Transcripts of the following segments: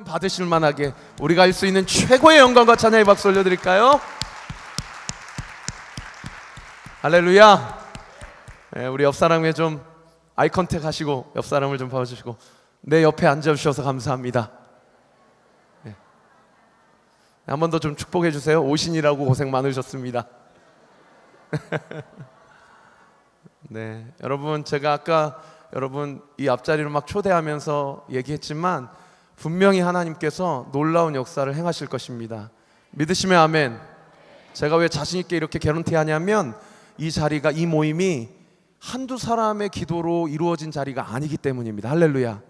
받으실 만하게 우리가 할 수 있는 최고의 영광과 찬양의 박수 올려드릴까요? 할렐루야. 우리 옆 사람에 좀 아이 컨택 하시고 옆 사람을 좀 봐주시고 내 옆에 앉아주셔서 감사합니다. 한 번 더 좀 축복해 주세요. 오신이라고 고생 많으셨습니다. 네, 여러분, 제가 아까 여러분 이 앞자리로 막 초대하면서 얘기했지만 분명히 하나님께서 놀라운 역사를 행하실 것입니다. 믿으시면 아멘. 제가 왜 자신 있게 이렇게 개런티하냐면 이 자리가, 이 모임이 한두 사람의 기도로 이루어진 자리가 아니기 때문입니다. 할렐루야.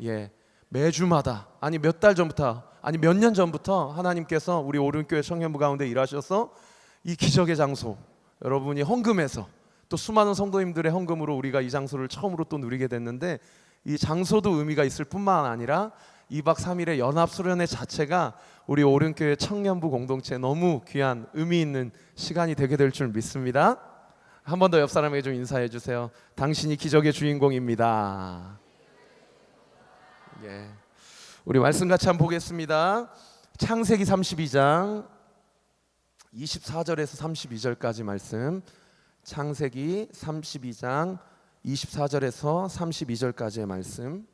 예, 매주마다, 아니 몇 달 전부터, 아니 몇 년 전부터 하나님께서 우리 오륜교회 청년부 가운데 일하셔서 이 기적의 장소, 여러분이 헌금해서 또 수많은 성도님들의 헌금으로 우리가 이 장소를 처음으로 또 누리게 됐는데, 이 장소도 의미가 있을 뿐만 아니라 2박 3일의 연합수련회 자체가 우리 오륜교회 청년부 공동체에 너무 귀한 의미 있는 시간이 되게 될 줄 믿습니다. 한 번 더 옆 사람에게 좀 인사해 주세요. 당신이 기적의 주인공입니다. 예, 우리 말씀 같이 한번 보겠습니다. 창세기 32장 24절에서 32절까지 말씀. 창세기 32장 24절에서 32절까지의 말씀.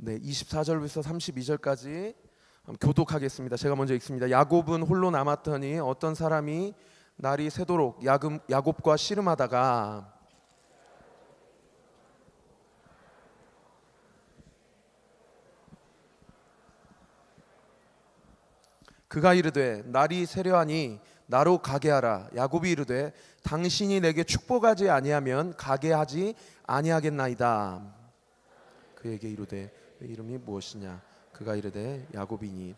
네, 24절부터 32절까지 교독하겠습니다. 제가 먼저 읽습니다. 야곱은 홀로 남았더니 어떤 사람이 날이 새도록 야곱과 씨름하다가 그가 이르되 날이 새려하니 나로 가게 하라. 야곱이 이르되 당신이 내게 축복하지 아니하면 가게 하지 아니하겠나이다. 그에게 이르되 내 이름이 무엇이냐? 그가 이르되 야곱이니.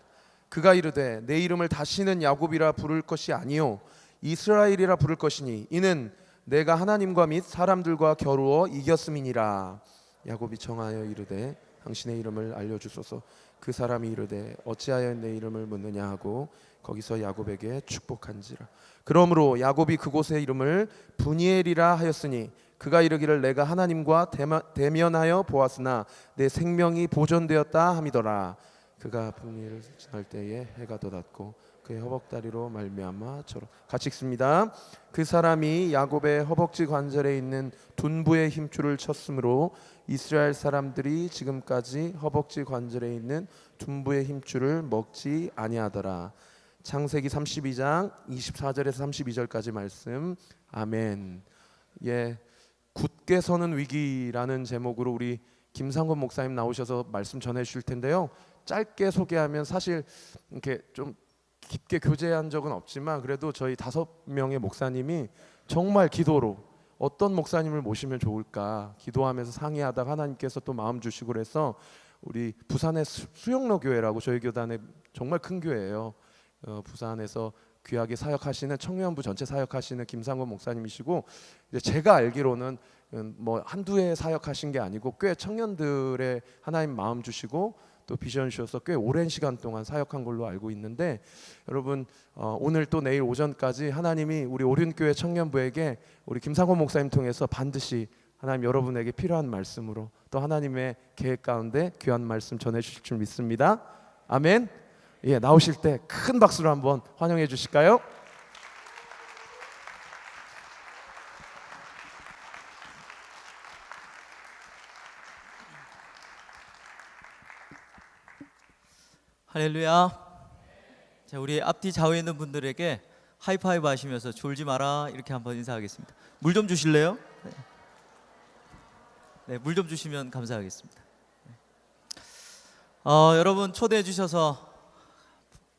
그가 이르되 내 이름을 다시는 야곱이라 부를 것이 아니요 이스라엘이라 부를 것이니 이는 내가 하나님과 및 사람들과 겨루어 이겼음이니라. 야곱이 청하여 이르되 당신의 이름을 알려주소서. 그 사람이 이르되 어찌하여 내 이름을 묻느냐 하고 거기서 야곱에게 축복한지라. 그러므로 야곱이 그곳의 이름을 브니엘이라 하였으니 그가 이르기를 내가 하나님과 대면하여 보았으나 내 생명이 보존되었다 함이더라. 그가 브니엘을 지날 때에 해가 돋았고 그의 허벅다리로 말미암아 저러. 같이 읽습니다. 그 사람이 야곱의 허벅지 관절에 있는 둔부의 힘줄을 쳤으므로 이스라엘 사람들이 지금까지 허벅지 관절에 있는 둔부의 힘줄을 먹지 아니하더라. 창세기 32장 24절에서 32절까지 말씀. 아멘. 예, 굳게 서는 위기라는 제목으로 우리 김상권 목사님 나오셔서 말씀 전해 주실 텐데요. 짧게 소개하면, 사실 이렇게 좀 깊게 교제한 적은 없지만 그래도 저희 5명의 목사님이 정말 기도로 어떤 목사님을 모시면 좋을까 기도하면서 상의하다가 하나님께서 또 마음 주시고 그래서 우리 부산의 수영로 교회라고, 저희 교단의 정말 큰 교회예요. 부산에서 귀하게 사역하시는 청년부 전체 사역하시는 김상권 목사님이시고, 이제 제가 알기로는 뭐 한두 해 사역하신 게 아니고 꽤 청년들의 하나님 마음 주시고 또 비전 주셔서 꽤 오랜 시간 동안 사역한 걸로 알고 있는데, 여러분 오늘 또 내일 오전까지 하나님이 우리 오륜교회 청년부에게 우리 김상권 목사님 통해서 반드시 하나님 여러분에게 필요한 말씀으로 또 하나님의 계획 가운데 귀한 말씀 전해 주실 줄 믿습니다. 아멘. 예, 나오실 때 큰 박수로 한번 환영해 주실까요? 할렐루야. 자, 우리 앞뒤 좌우에 있는 분들에게 하이파이브 하시면서 졸지 마라 이렇게 한번 인사하겠습니다. 물 좀 주실래요? 네, 물 좀 주시면 감사하겠습니다. 여러분 초대해 주셔서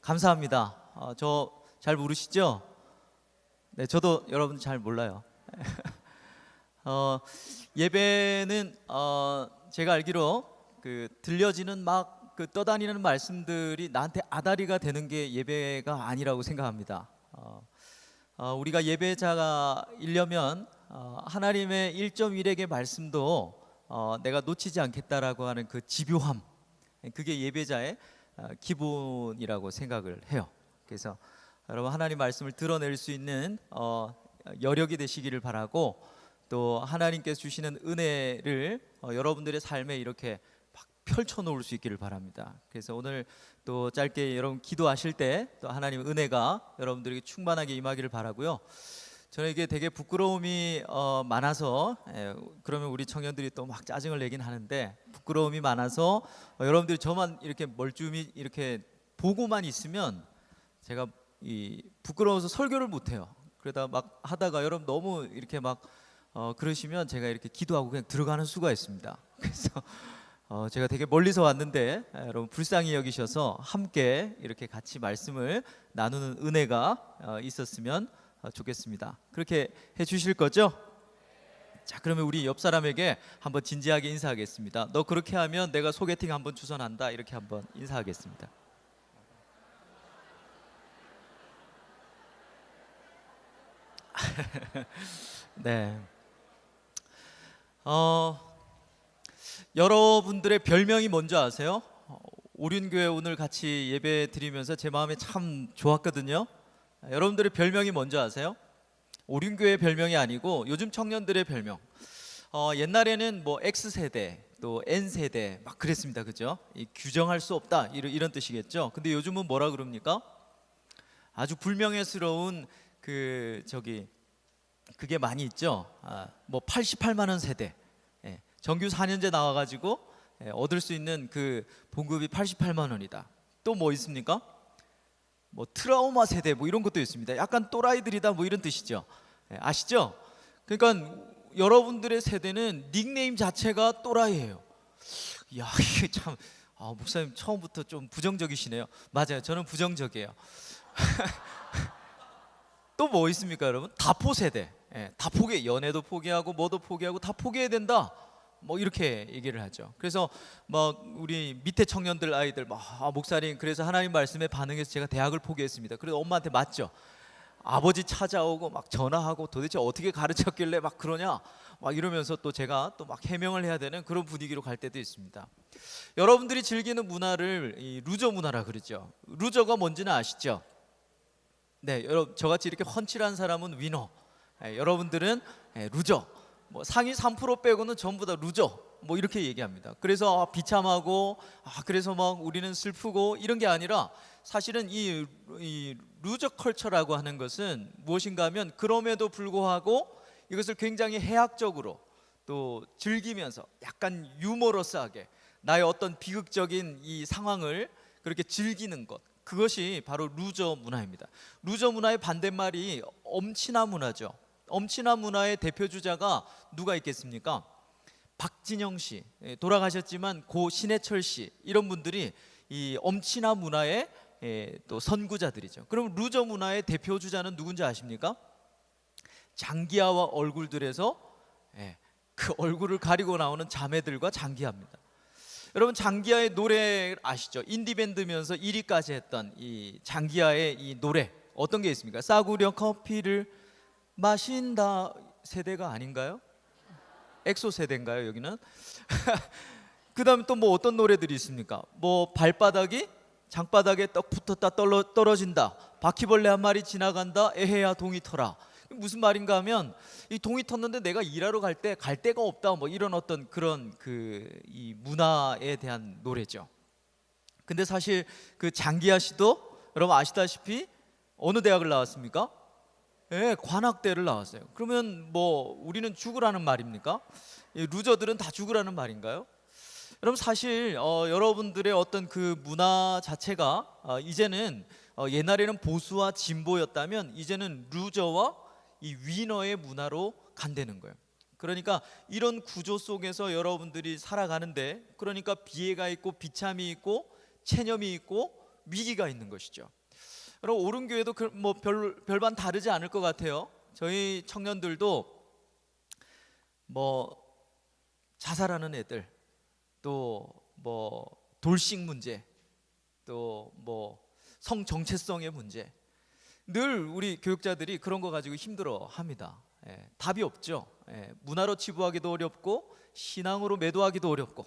감사합니다. 저 잘 모르시죠? 네, 저도 여러분 잘 몰라요. 예배는 제가 알기로 그 들려지는 막 그 떠다니는 말씀들이 나한테 아다리가 되는 게 예배가 아니라고 생각합니다. 우리가 예배자가 이려면 하나님의 1.1액의 말씀도 내가 놓치지 않겠다라고 하는 그 집요함, 그게 예배자의 기분이라고 생각을 해요. 그래서 여러분 하나님 말씀을 드러낼 수 있는 여력이 되시기를 바라고, 또 하나님께서 주시는 은혜를 여러분들의 삶에 이렇게 막 펼쳐 놓을 수 있기를 바랍니다. 그래서 오늘 또 짧게 여러분 기도하실 때 또 하나님 은혜가 여러분들에게 충만하게 임하기를 바라고요. 저는 이게 되게 부끄러움이 많아서 그러면 우리 청년들이 또 막 짜증을 내긴 하는데, 부끄러움이 많아서 여러분들이 저만 이렇게 멀쩡히 이렇게 보고만 있으면 제가 이 부끄러워서 설교를 못 해요. 그러다 막 하다가 여러분 너무 이렇게 막 그러시면 제가 이렇게 기도하고 그냥 들어가는 수가 있습니다. 그래서 제가 되게 멀리서 왔는데 여러분 불쌍히 여기셔서 함께 이렇게 같이 말씀을 나누는 은혜가 있었으면 좋겠습니다. 그렇게 해주실 거죠? 자, 그러면 우리 옆 사람에게 한번 진지하게 인사하겠습니다. 너 그렇게 하면 내가 소개팅 한번 주선한다, 이렇게 한번 인사하겠습니다. 네. 여러분들의 별명이 뭔지 아세요? 오륜교회 오늘 같이 예배 드리면서 제 마음에 참 좋았거든요. 여러분들의 별명이 뭔지 아세요? 오륜교회 별명이 아니고 요즘 청년들의 별명. 옛날에는 뭐 X세대 또 N세대 막 그랬습니다. 그죠? 규정할 수 없다 이런 뜻이겠죠. 근데 요즘은 뭐라 그럽니까? 아주 불명예스러운 그게 많이 있죠. 뭐 88만 원 세대, 정규 4년제 나와가지고 얻을 수 있는 그 봉급이 88만 원이다. 또 뭐 있습니까? 뭐 트라우마 세대 뭐 이런 것도 있습니다. 약간 또라이들이다 뭐 이런 뜻이죠. 아시죠? 그러니까 여러분들의 세대는 닉네임 자체가 또라이예요. 야, 이게 참 목사님 처음부터 좀 부정적이시네요. 맞아요, 저는 부정적이에요. 또 뭐 있습니까, 여러분? 다포 세대. 다 연애도 포기하고 뭐도 포기하고 다 포기해야 된다. 뭐 이렇게 얘기를 하죠. 그래서 막 우리 밑에 청년들 아이들 막 목사님 그래서 하나님 말씀에 반응해서 제가 대학을 포기했습니다. 그래서 엄마한테 맞죠. 아버지 찾아오고 막 전화하고 도대체 어떻게 가르쳤길래 막 그러냐 막 이러면서 또 제가 또 막 해명을 해야 되는 그런 분위기로 갈 때도 있습니다. 여러분들이 즐기는 문화를 이 루저 문화라 그러죠. 루저가 뭔지는 아시죠? 네, 여러분 저같이 이렇게 헌칠한 사람은 위너, 여러분들은 루저. 뭐 상위 3% 빼고는 전부 다 루저 뭐 이렇게 얘기합니다. 그래서 비참하고 그래서 막 우리는 슬프고 이런 게 아니라, 사실은 이 루저 컬처라고 하는 것은 무엇인가 하면 그럼에도 불구하고 이것을 굉장히 해학적으로 또 즐기면서 약간 유머러스하게 나의 어떤 비극적인 이 상황을 그렇게 즐기는 것, 그것이 바로 루저 문화입니다. 루저 문화의 반대말이 엄친아 문화죠. 엄친아 문화의 대표 주자가 누가 있겠습니까? 박진영 씨, 돌아가셨지만 고 신해철 씨, 이런 분들이 이 엄친아 문화의 또 선구자들이죠. 그럼 루저 문화의 대표 주자는 누군지 아십니까? 장기하와 얼굴들에서 그 얼굴을 가리고 나오는 자매들과 장기하입니다. 여러분 장기하의 노래 아시죠? 인디밴드면서 1위까지 했던 이 장기하의 이 노래 어떤 게 있습니까? 싸구려 커피를 마신다 세대가 아닌가요? 엑소 세대인가요 여기는? 그 다음에 또 뭐 어떤 노래들이 있습니까? 뭐 발바닥이 장바닥에 떡 붙었다 떨어진다, 바퀴벌레 한 마리 지나간다, 에헤야 동이 터라. 무슨 말인가 하면 이 동이 텄는데 내가 일하러 갈 데가 없다, 뭐 이런 어떤 그런 이 문화에 대한 노래죠. 근데 사실 그 장기하 씨도 여러분 아시다시피 어느 대학을 나왔습니까? 관악대를 나왔어요. 그러면 뭐 우리는 죽으라는 말입니까? 루저들은 다 죽으라는 말인가요? 여러분 사실 여러분들의 어떤 그 문화 자체가 이제는 옛날에는 보수와 진보였다면 이제는 루저와 이 위너의 문화로 간다는 거예요. 그러니까 이런 구조 속에서 여러분들이 살아가는데, 그러니까 비애가 있고 비참이 있고 체념이 있고 위기가 있는 것이죠. 여러분 오륜교회도 뭐 별반 다르지 않을 것 같아요. 저희 청년들도 뭐 자살하는 애들, 또 뭐 돌싱 문제, 또 뭐 성 정체성의 문제, 늘 우리 교육자들이 그런 거 가지고 힘들어합니다. 답이 없죠. 문화로 치부하기도 어렵고 신앙으로 매도하기도 어렵고,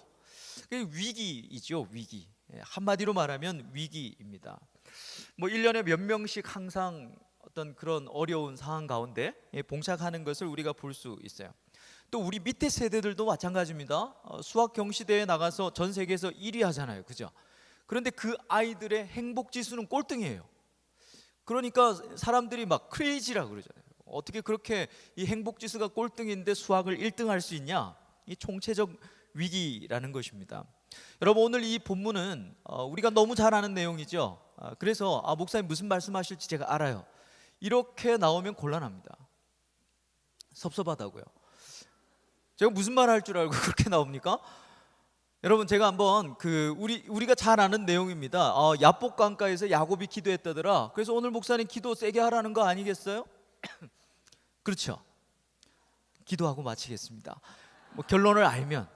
그게 위기이죠, 위기. 한마디로 말하면 위기입니다. 뭐 1년에 몇 명씩 항상 어떤 그런 어려운 상황 가운데 봉착하는 것을 우리가 볼 수 있어요. 또 우리 밑에 세대들도 마찬가지입니다. 수학 경시대회에 나가서 전 세계에서 1위 하잖아요, 그죠? 그런데 그 아이들의 행복 지수는 꼴등이에요. 그러니까 사람들이 막 크레이지라고 그러잖아요. 어떻게 그렇게 이 행복 지수가 꼴등인데 수학을 1등할 수 있냐? 이 총체적 위기라는 것입니다. 여러분, 오늘 이 본문은 우리가 너무 잘 아는 내용이죠. 그래서 목사님 무슨 말씀하실지 제가 알아요. 이렇게 나오면 곤란합니다. 섭섭하다고요. 제가 무슨 말 할 줄 알고 그렇게 나옵니까? 여러분, 제가 한번 우리가 잘 아는 내용입니다. 야복 강가에서 야곱이 기도했다더라. 그래서 오늘 목사님 기도 세게 하라는 거 아니겠어요? 그렇죠. 기도하고 마치겠습니다. 뭐 결론을 알면.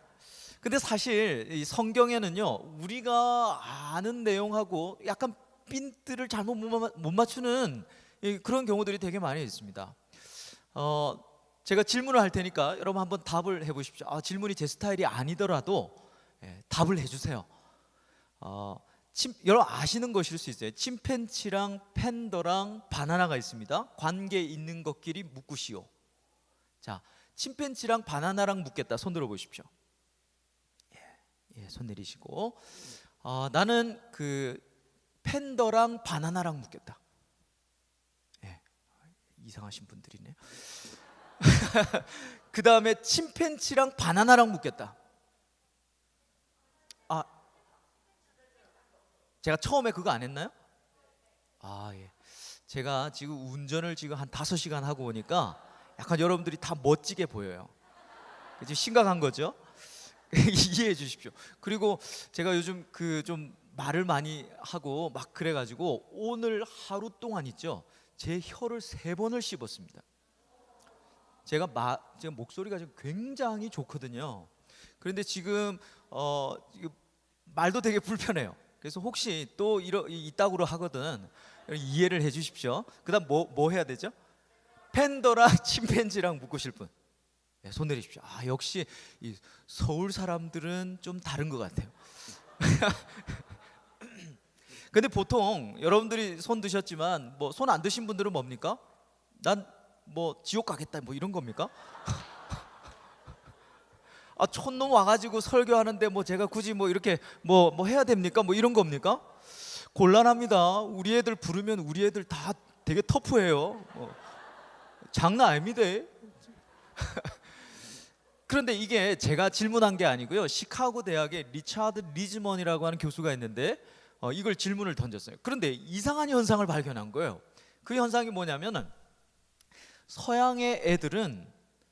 근데 사실 이 성경에는요, 우리가 아는 내용하고 약간 핀트를 잘못 못 맞추는 그런 경우들이 되게 많이 있습니다. 제가 질문을 할 테니까 여러분 한번 답을 해보십시오. 질문이 제 스타일이 아니더라도 답을 해주세요. 여러분 아시는 것일 수 있어요. 침팬치랑 팬더랑 바나나가 있습니다. 관계 있는 것끼리 묶으시오. 자, 침팬치랑 바나나랑 묶겠다. 손 들어 보십시오. 손 내리시고. 나는 팬더랑 바나나랑 묶겠다. 이상하신 분들이네. 그 다음에 침팬치랑 바나나랑 묶겠다. 제가 처음에 그거 안 했나요? 예. 제가 지금 운전을 지금 한 5시간 하고 오니까 약간 여러분들이 다 멋지게 보여요. 지금 심각한 거죠? 이해해 주십시오. 그리고 제가 요즘 좀 말을 많이 하고 막 그래가지고 오늘 하루 동안 있죠, 제 혀를 3번을 씹었습니다. 제가 목소리가 지금 굉장히 좋거든요. 그런데 지금 말도 되게 불편해요. 그래서 혹시 또 이따구로 하거든 이해를 해 주십시오. 그 다음 뭐 해야 되죠? 팬더랑 침팬지랑 묶으실 분, 손 내리십시오. 역시 이 서울 사람들은 좀 다른 것 같아요. 근데 보통 여러분들이 손 드셨지만 뭐 손 안 드신 분들은 뭡니까? 난 뭐 지옥 가겠다 뭐 이런 겁니까? 촌놈 와가지고 설교하는데 뭐 제가 굳이 뭐 이렇게 뭐 해야 됩니까? 뭐 이런 겁니까? 곤란합니다. 우리 애들 부르면 우리 애들 다 되게 터프해요. 장난 아닙니다. 그런데 이게 제가 질문한 게 아니고요, 시카고 대학의 리차드 리즈먼이라고 하는 교수가 있는데 이걸 질문을 던졌어요. 그런데 이상한 현상을 발견한 거예요. 그 현상이 뭐냐면은 서양의 애들은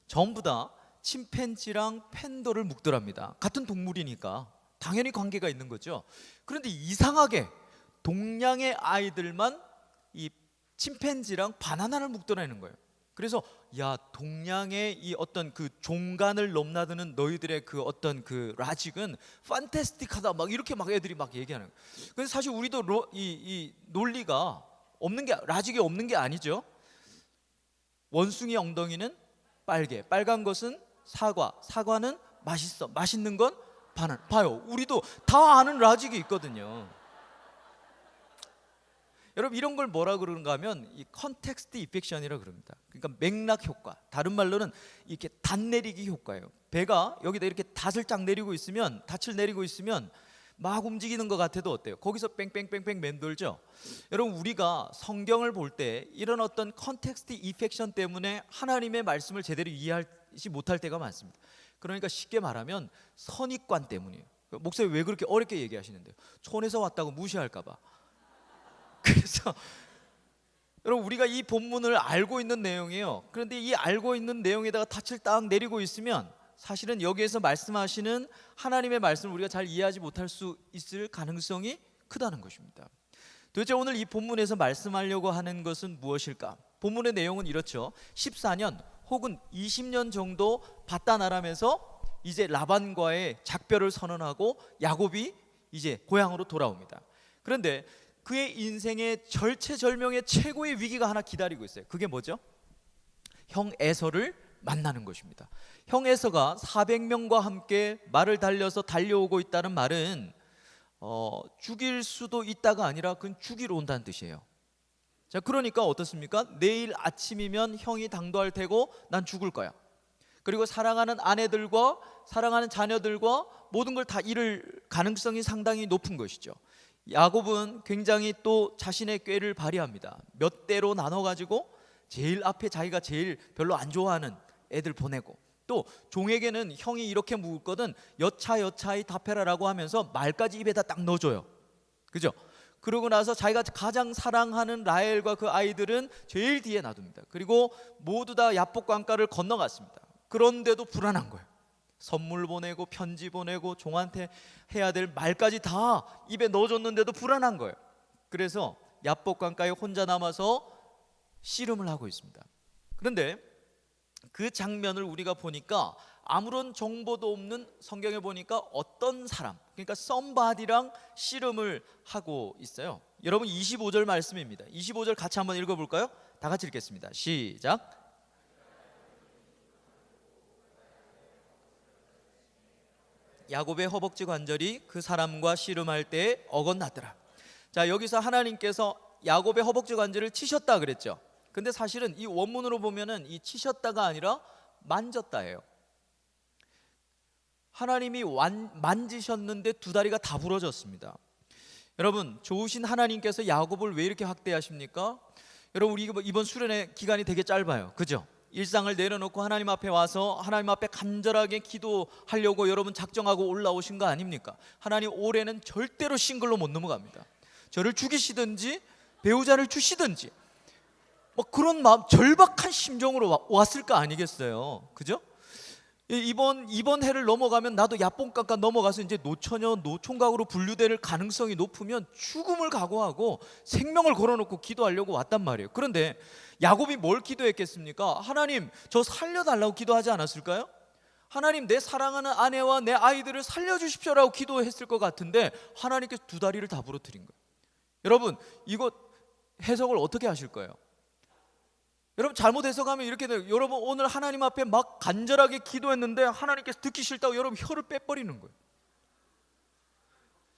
전부 다 침팬지랑 팬더를 묶더랍니다. 같은 동물이니까 당연히 관계가 있는 거죠. 그런데 이상하게 동양의 아이들만 이 침팬지랑 바나나를 묶더라는 거예요. 그래서 동양의 이 어떤 그 종간을 넘나드는 너희들의 그 어떤 그 라직은 판타스틱하다 막 이렇게 막 애들이 막 얘기하는 거예요. 그래서 사실 우리도 이 논리가 없는 게, 라직이 없는 게 아니죠. 원숭이 엉덩이는 빨개, 빨간 것은 사과, 사과는 맛있어, 맛있는 건 바나나. 봐요, 우리도 다 아는 라직이 있거든요. 여러분, 이런 걸 뭐라 그러는가 하면 이 컨텍스트 이펙션이라고 그럽니다. 그러니까 맥락 효과, 다른 말로는 이렇게 닷 내리기 효과예요. 배가 여기다 이렇게 닷을 쫙 내리고 있으면, 닷을 내리고 있으면 막 움직이는 것 같아도 어때요? 거기서 뺑뺑뺑뺑 맴돌죠. 여러분, 우리가 성경을 볼 때 이런 어떤 컨텍스트 이펙션 때문에 하나님의 말씀을 제대로 이해하지 못할 때가 많습니다. 그러니까 쉽게 말하면 선입관 때문이에요. 목사님 왜 그렇게 어렵게 얘기하시는데요? 촌에서 왔다고 무시할까 봐. 그래서 여러분, 우리가 이 본문을 알고 있는 내용이에요. 그런데 이 알고 있는 내용에다가 닻을 딱 내리고 있으면 사실은 여기에서 말씀하시는 하나님의 말씀을 우리가 잘 이해하지 못할 수 있을 가능성이 크다는 것입니다. 도대체 오늘 이 본문에서 말씀하려고 하는 것은 무엇일까? 본문의 내용은 이렇죠. 14년 혹은 20년 정도 바다나람에서 이제 라반과의 작별을 선언하고 야곱이 이제 고향으로 돌아옵니다. 그런데 그의 인생의 절체절명의 최고의 위기가 하나 기다리고 있어요. 그게 뭐죠? 형 에서를 만나는 것입니다. 형 에서가 400명과 함께 말을 달려서 달려오고 있다는 말은 죽일 수도 있다가 아니라 그건 죽이러 온다는 뜻이에요. 자, 그러니까 어떻습니까? 내일 아침이면 형이 당도할 테고 난 죽을 거야. 그리고 사랑하는 아내들과 사랑하는 자녀들과 모든 걸 다 잃을 가능성이 상당히 높은 것이죠. 야곱은 굉장히 또 자신의 꾀를 발휘합니다. 몇 대로 나눠 가지고 제일 앞에 자기가 제일 별로 안 좋아하는 애들 보내고, 또 종에게는 형이 이렇게 묵었거든 여차여차히 답해라라고 하면서 말까지 입에다 딱 넣어줘요. 그죠? 그러고 나서 자기가 가장 사랑하는 라헬과 그 아이들은 제일 뒤에 놔둡니다. 그리고 모두 다 야복강가를 건너갔습니다. 그런데도 불안한 거예요. 선물 보내고 편지 보내고 종한테 해야 될 말까지 다 입에 넣어줬는데도 불안한 거예요. 그래서 야복강가에 혼자 남아서 씨름을 하고 있습니다. 그런데 그 장면을 우리가 보니까 아무런 정보도 없는 성경에 보니까 어떤 사람, 그러니까 somebody랑 씨름을 하고 있어요. 여러분 25절 말씀입니다. 25절 같이 한번 읽어볼까요? 다 같이 읽겠습니다. 시작. 야곱의 허벅지 관절이 그 사람과 씨름할 때에 어긋났더라. 자, 여기서 하나님께서 야곱의 허벅지 관절을 치셨다 그랬죠. 근데 사실은 이 원문으로 보면은 이 치셨다가 아니라 만졌다예요. 하나님이 만지셨는데 두 다리가 다 부러졌습니다. 여러분, 좋으신 하나님께서 야곱을 왜 이렇게 학대하십니까? 여러분, 우리 이번 수련의 기간이 되게 짧아요. 그죠? 일상을 내려놓고 하나님 앞에 와서 하나님 앞에 간절하게 기도하려고 여러분 작정하고 올라오신 거 아닙니까? 하나님 올해는 절대로 싱글로 못 넘어갑니다. 저를 죽이시든지 배우자를 주시든지 뭐 그런 마음, 절박한 심정으로 왔을 거 아니겠어요? 그죠? 이번 해를 넘어가면 나도 야뽕깎아 넘어가서 이제 노처녀 노총각으로 분류될 가능성이 높으면 죽음을 각오하고 생명을 걸어놓고 기도하려고 왔단 말이에요. 그런데 야곱이 뭘 기도했겠습니까? 하나님, 저 살려달라고 기도하지 않았을까요? 하나님, 내 사랑하는 아내와 내 아이들을 살려주십시오라고 기도했을 것 같은데 하나님께서 두 다리를 다 부러뜨린 거예요. 여러분, 이거 해석을 어떻게 하실 거예요? 여러분, 잘못 해석하면 이렇게 돼요. 여러분, 오늘 하나님 앞에 막 간절하게 기도했는데 하나님께서 듣기 싫다고 여러분 혀를 빼버리는 거예요.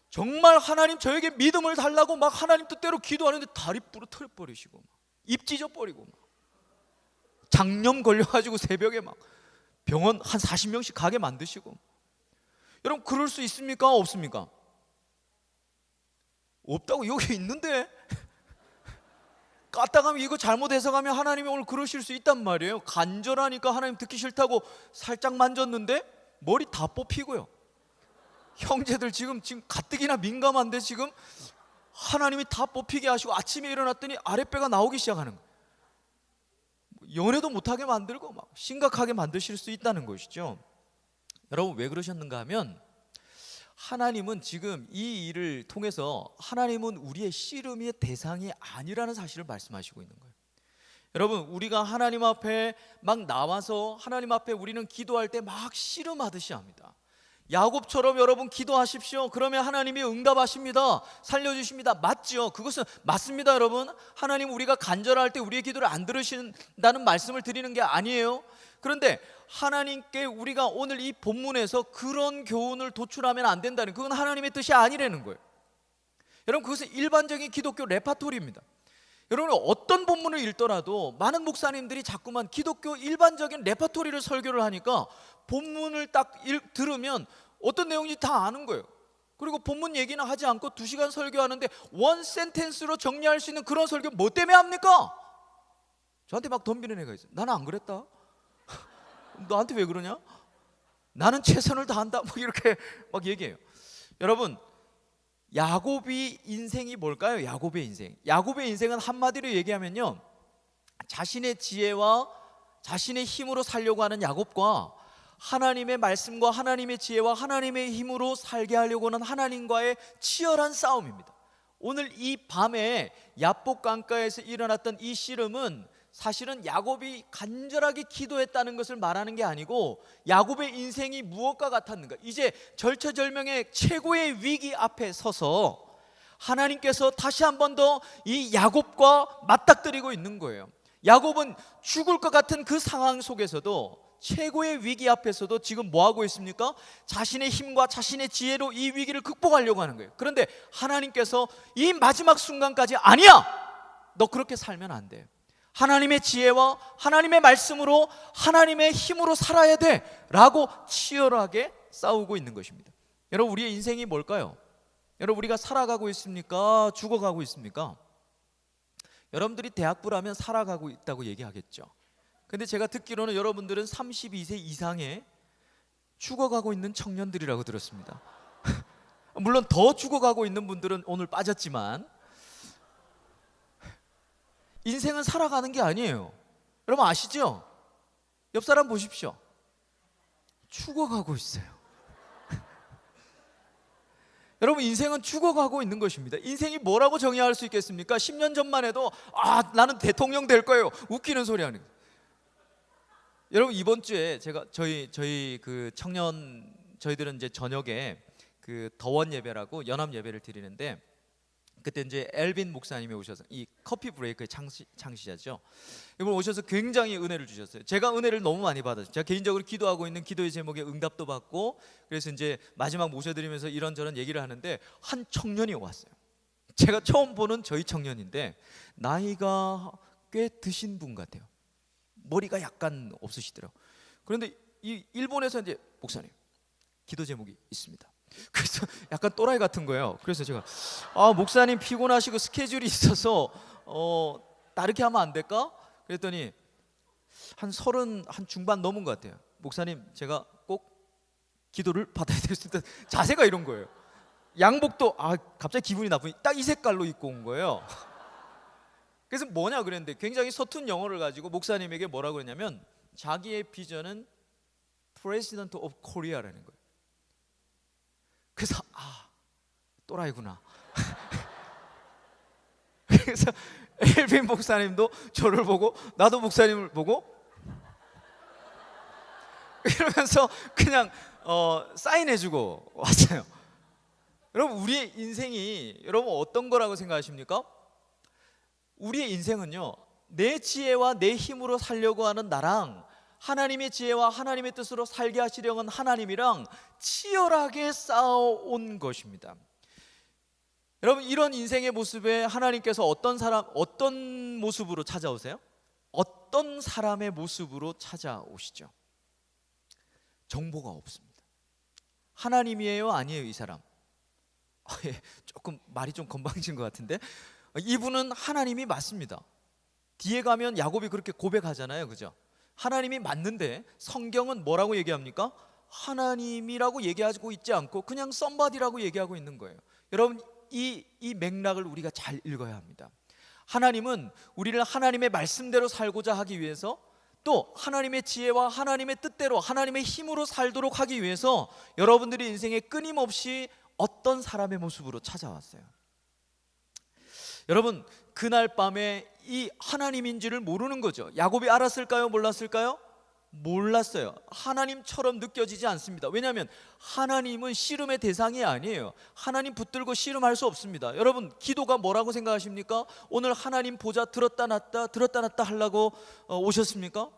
정말 하나님 저에게 믿음을 달라고 막 하나님 뜻대로 기도하는데 다리 부러뜨려 버리시고 막 입 찢어 버리고 막 장염 걸려가지고 새벽에 막 병원 한 40명씩 가게 만드시고. 여러분, 그럴 수 있습니까? 없습니까? 없다고 여기 있는데 까딱하면 이거 잘못 해석하면 하나님이 오늘 그러실 수 있단 말이에요. 간절하니까 하나님 듣기 싫다고 살짝 만졌는데 머리 다 뽑히고요. 형제들 지금 가뜩이나 민감한데 지금 하나님이 다 뽑히게 하시고 아침에 일어났더니 아랫배가 나오기 시작하는 거예요. 연애도 못하게 만들고 막 심각하게 만드실 수 있다는 것이죠. 여러분, 왜 그러셨는가 하면 하나님은 지금 이 일을 통해서 하나님은 우리의 씨름의 대상이 아니라는 사실을 말씀하시고 있는 거예요. 여러분, 우리가 하나님 앞에 막 나와서 하나님 앞에 우리는 기도할 때 막 씨름하듯이 합니다. 야곱처럼 여러분 기도하십시오. 그러면 하나님이 응답하십니다. 살려주십니다. 맞죠? 그것은 맞습니다. 여러분, 하나님 우리가 간절할 때 우리의 기도를 안 들으신다는 말씀을 드리는 게 아니에요. 그런데 하나님께 우리가 오늘 이 본문에서 그런 교훈을 도출하면 안 된다는, 그건 하나님의 뜻이 아니라는 거예요. 여러분, 그것은 일반적인 기독교 레파토리입니다. 여러분, 어떤 본문을 읽더라도 많은 목사님들이 자꾸만 기독교 일반적인 레파토리를 설교를 하니까 본문을 딱 들으면 어떤 내용인지 다 아는 거예요. 그리고 본문 얘기는 하지 않고 2시간 설교하는데 원 센텐스로 정리할 수 있는 그런 설교 뭐 때문에 합니까? 저한테 막 덤비는 애가 있어요. 나는 안 그랬다. 너한테 왜 그러냐? 나는 최선을 다한다. 뭐 이렇게 막 얘기해요. 여러분, 야곱의 인생이 뭘까요? 야곱의 인생은 한마디로 얘기하면요, 자신의 지혜와 자신의 힘으로 살려고 하는 야곱과 하나님의 말씀과 하나님의 지혜와 하나님의 힘으로 살게 하려고 하는 하나님과의 치열한 싸움입니다. 오늘 이 밤에 야복 강가에서 일어났던 이 씨름은 사실은 야곱이 간절하게 기도했다는 것을 말하는 게 아니고 야곱의 인생이 무엇과 같았는가, 이제 절체절명의 최고의 위기 앞에 서서 하나님께서 다시 한 번 더 이 야곱과 맞닥뜨리고 있는 거예요. 야곱은 죽을 것 같은 그 상황 속에서도 최고의 위기 앞에서도 지금 뭐 하고 있습니까? 자신의 힘과 자신의 지혜로 이 위기를 극복하려고 하는 거예요. 그런데 하나님께서 이 마지막 순간까지 아니야! 너 그렇게 살면 안 돼. 하나님의 지혜와 하나님의 말씀으로 하나님의 힘으로 살아야 돼 라고 치열하게 싸우고 있는 것입니다. 여러분, 우리의 인생이 뭘까요? 여러분, 우리가 살아가고 있습니까? 죽어가고 있습니까? 여러분들이 대학부라면 살아가고 있다고 얘기하겠죠. 근데 제가 듣기로는 여러분들은 32세 이상의 죽어가고 있는 청년들이라고 들었습니다. 물론 더 죽어가고 있는 분들은 오늘 빠졌지만, 인생은 살아가는 게 아니에요. 여러분 아시죠? 옆 사람 보십시오. 죽어가고 있어요. 여러분, 인생은 죽어가고 있는 것입니다. 인생이 뭐라고 정의할 수 있겠습니까? 10년 전만 해도 나는 대통령 될 거예요. 웃기는 소리 하는 거예요. 여러분, 이번 주에 제가 저희 그 청년, 저희들은 이제 저녁에 그 더원 예배라고 연합 예배를 드리는데, 그때 이제 엘빈 목사님이 오셔서, 이 커피 브레이크의 창시자죠. 이분 오셔서 굉장히 은혜를 주셨어요. 제가 은혜를 너무 많이 받았어요. 제가 개인적으로 기도하고 있는 기도의 제목에 응답도 받고, 그래서 이제 마지막 모셔드리면서 이런저런 얘기를 하는데 한 청년이 왔어요. 제가 처음 보는 저희 청년인데 나이가 꽤 드신 분 같아요. 머리가 약간 없으시더라고요. 그런데 이 일본에서 이제 목사님 기도 제목이 있습니다. 그래서 약간 또라이 같은 거예요. 그래서 제가 목사님 피곤하시고 스케줄이 있어서 다르게 하면 안 될까? 그랬더니 한 30 한 중반 넘은 것 같아요. 목사님, 제가 꼭 기도를 받아야 될 수 있다. 자세가 이런 거예요. 양복도 갑자기 기분이 나쁘니 딱 이 색깔로 입고 온 거예요. 그래서 뭐냐 그랬는데 굉장히 서툰 영어를 가지고 목사님에게 뭐라고 그랬냐면 자기의 비전은 President of Korea라는 거예요. 그래서 또라이구나. 그래서 엘빈 목사님도 저를 보고 나도 목사님을 보고 이러면서 그냥 사인해주고 왔어요. 여러분, 우리의 인생이 여러분 어떤 거라고 생각하십니까? 우리의 인생은요, 내 지혜와 내 힘으로 살려고 하는 나랑 하나님의 지혜와 하나님의 뜻으로 살게 하시려는 하나님이랑 치열하게 싸워온 것입니다. 여러분, 이런 인생의 모습에 하나님께서 어떤 모습으로 찾아오세요? 어떤 사람의 모습으로 찾아오시죠? 정보가 없습니다. 하나님이에요, 아니에요, 이 사람? 조금 말이 좀 건방진 것 같은데, 이분은 하나님이 맞습니다. 뒤에 가면 야곱이 그렇게 고백하잖아요, 그죠? 하나님이 맞는데 성경은 뭐라고 얘기합니까? 하나님이라고 얘기하고 있지 않고 그냥 somebody라고 얘기하고 있는 거예요. 여러분, 이 맥락을 우리가 잘 읽어야 합니다. 하나님은 우리를 하나님의 말씀대로 살고자 하기 위해서, 또 하나님의 지혜와 하나님의 뜻대로 하나님의 힘으로 살도록 하기 위해서 여러분들의 인생에 끊임없이 어떤 사람의 모습으로 찾아왔어요. 여러분, 그날 밤에 이 하나님인지를 모르는 거죠. 야곱이 알았을까요? 몰랐을까요? 몰랐어요. 하나님처럼 느껴지지 않습니다. 왜냐하면 하나님은 씨름의 대상이 아니에요. 하나님 붙들고 씨름할 수 없습니다. 여러분, 기도가 뭐라고 생각하십니까? 오늘 하나님 보좌 들었다 놨다 하려고 오셨습니까?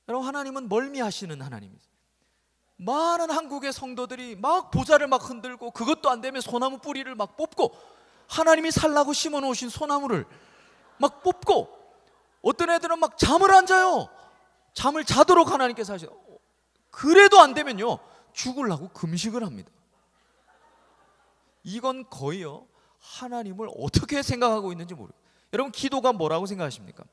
여러분, 하나님은 멀미하시는 하나님이세요. 많은 한국의 성도들이 막 보좌를 막 흔들고 그것도 안 되면 소나무 뿌리를 막 뽑고, 하나님이 살라고 심어 놓으신 소나무를 막 뽑고, 어떤 애들은 막 잠을 안 자요. 잠을 자도록 하나님께서 하셔. 그래도 안 되면요, 죽으려고 금식을 합니다. 이건 거의요, 하나님을 어떻게 생각하고 있는지 모르겠어요. 여러분, 기도가 뭐라고 생각하십니까?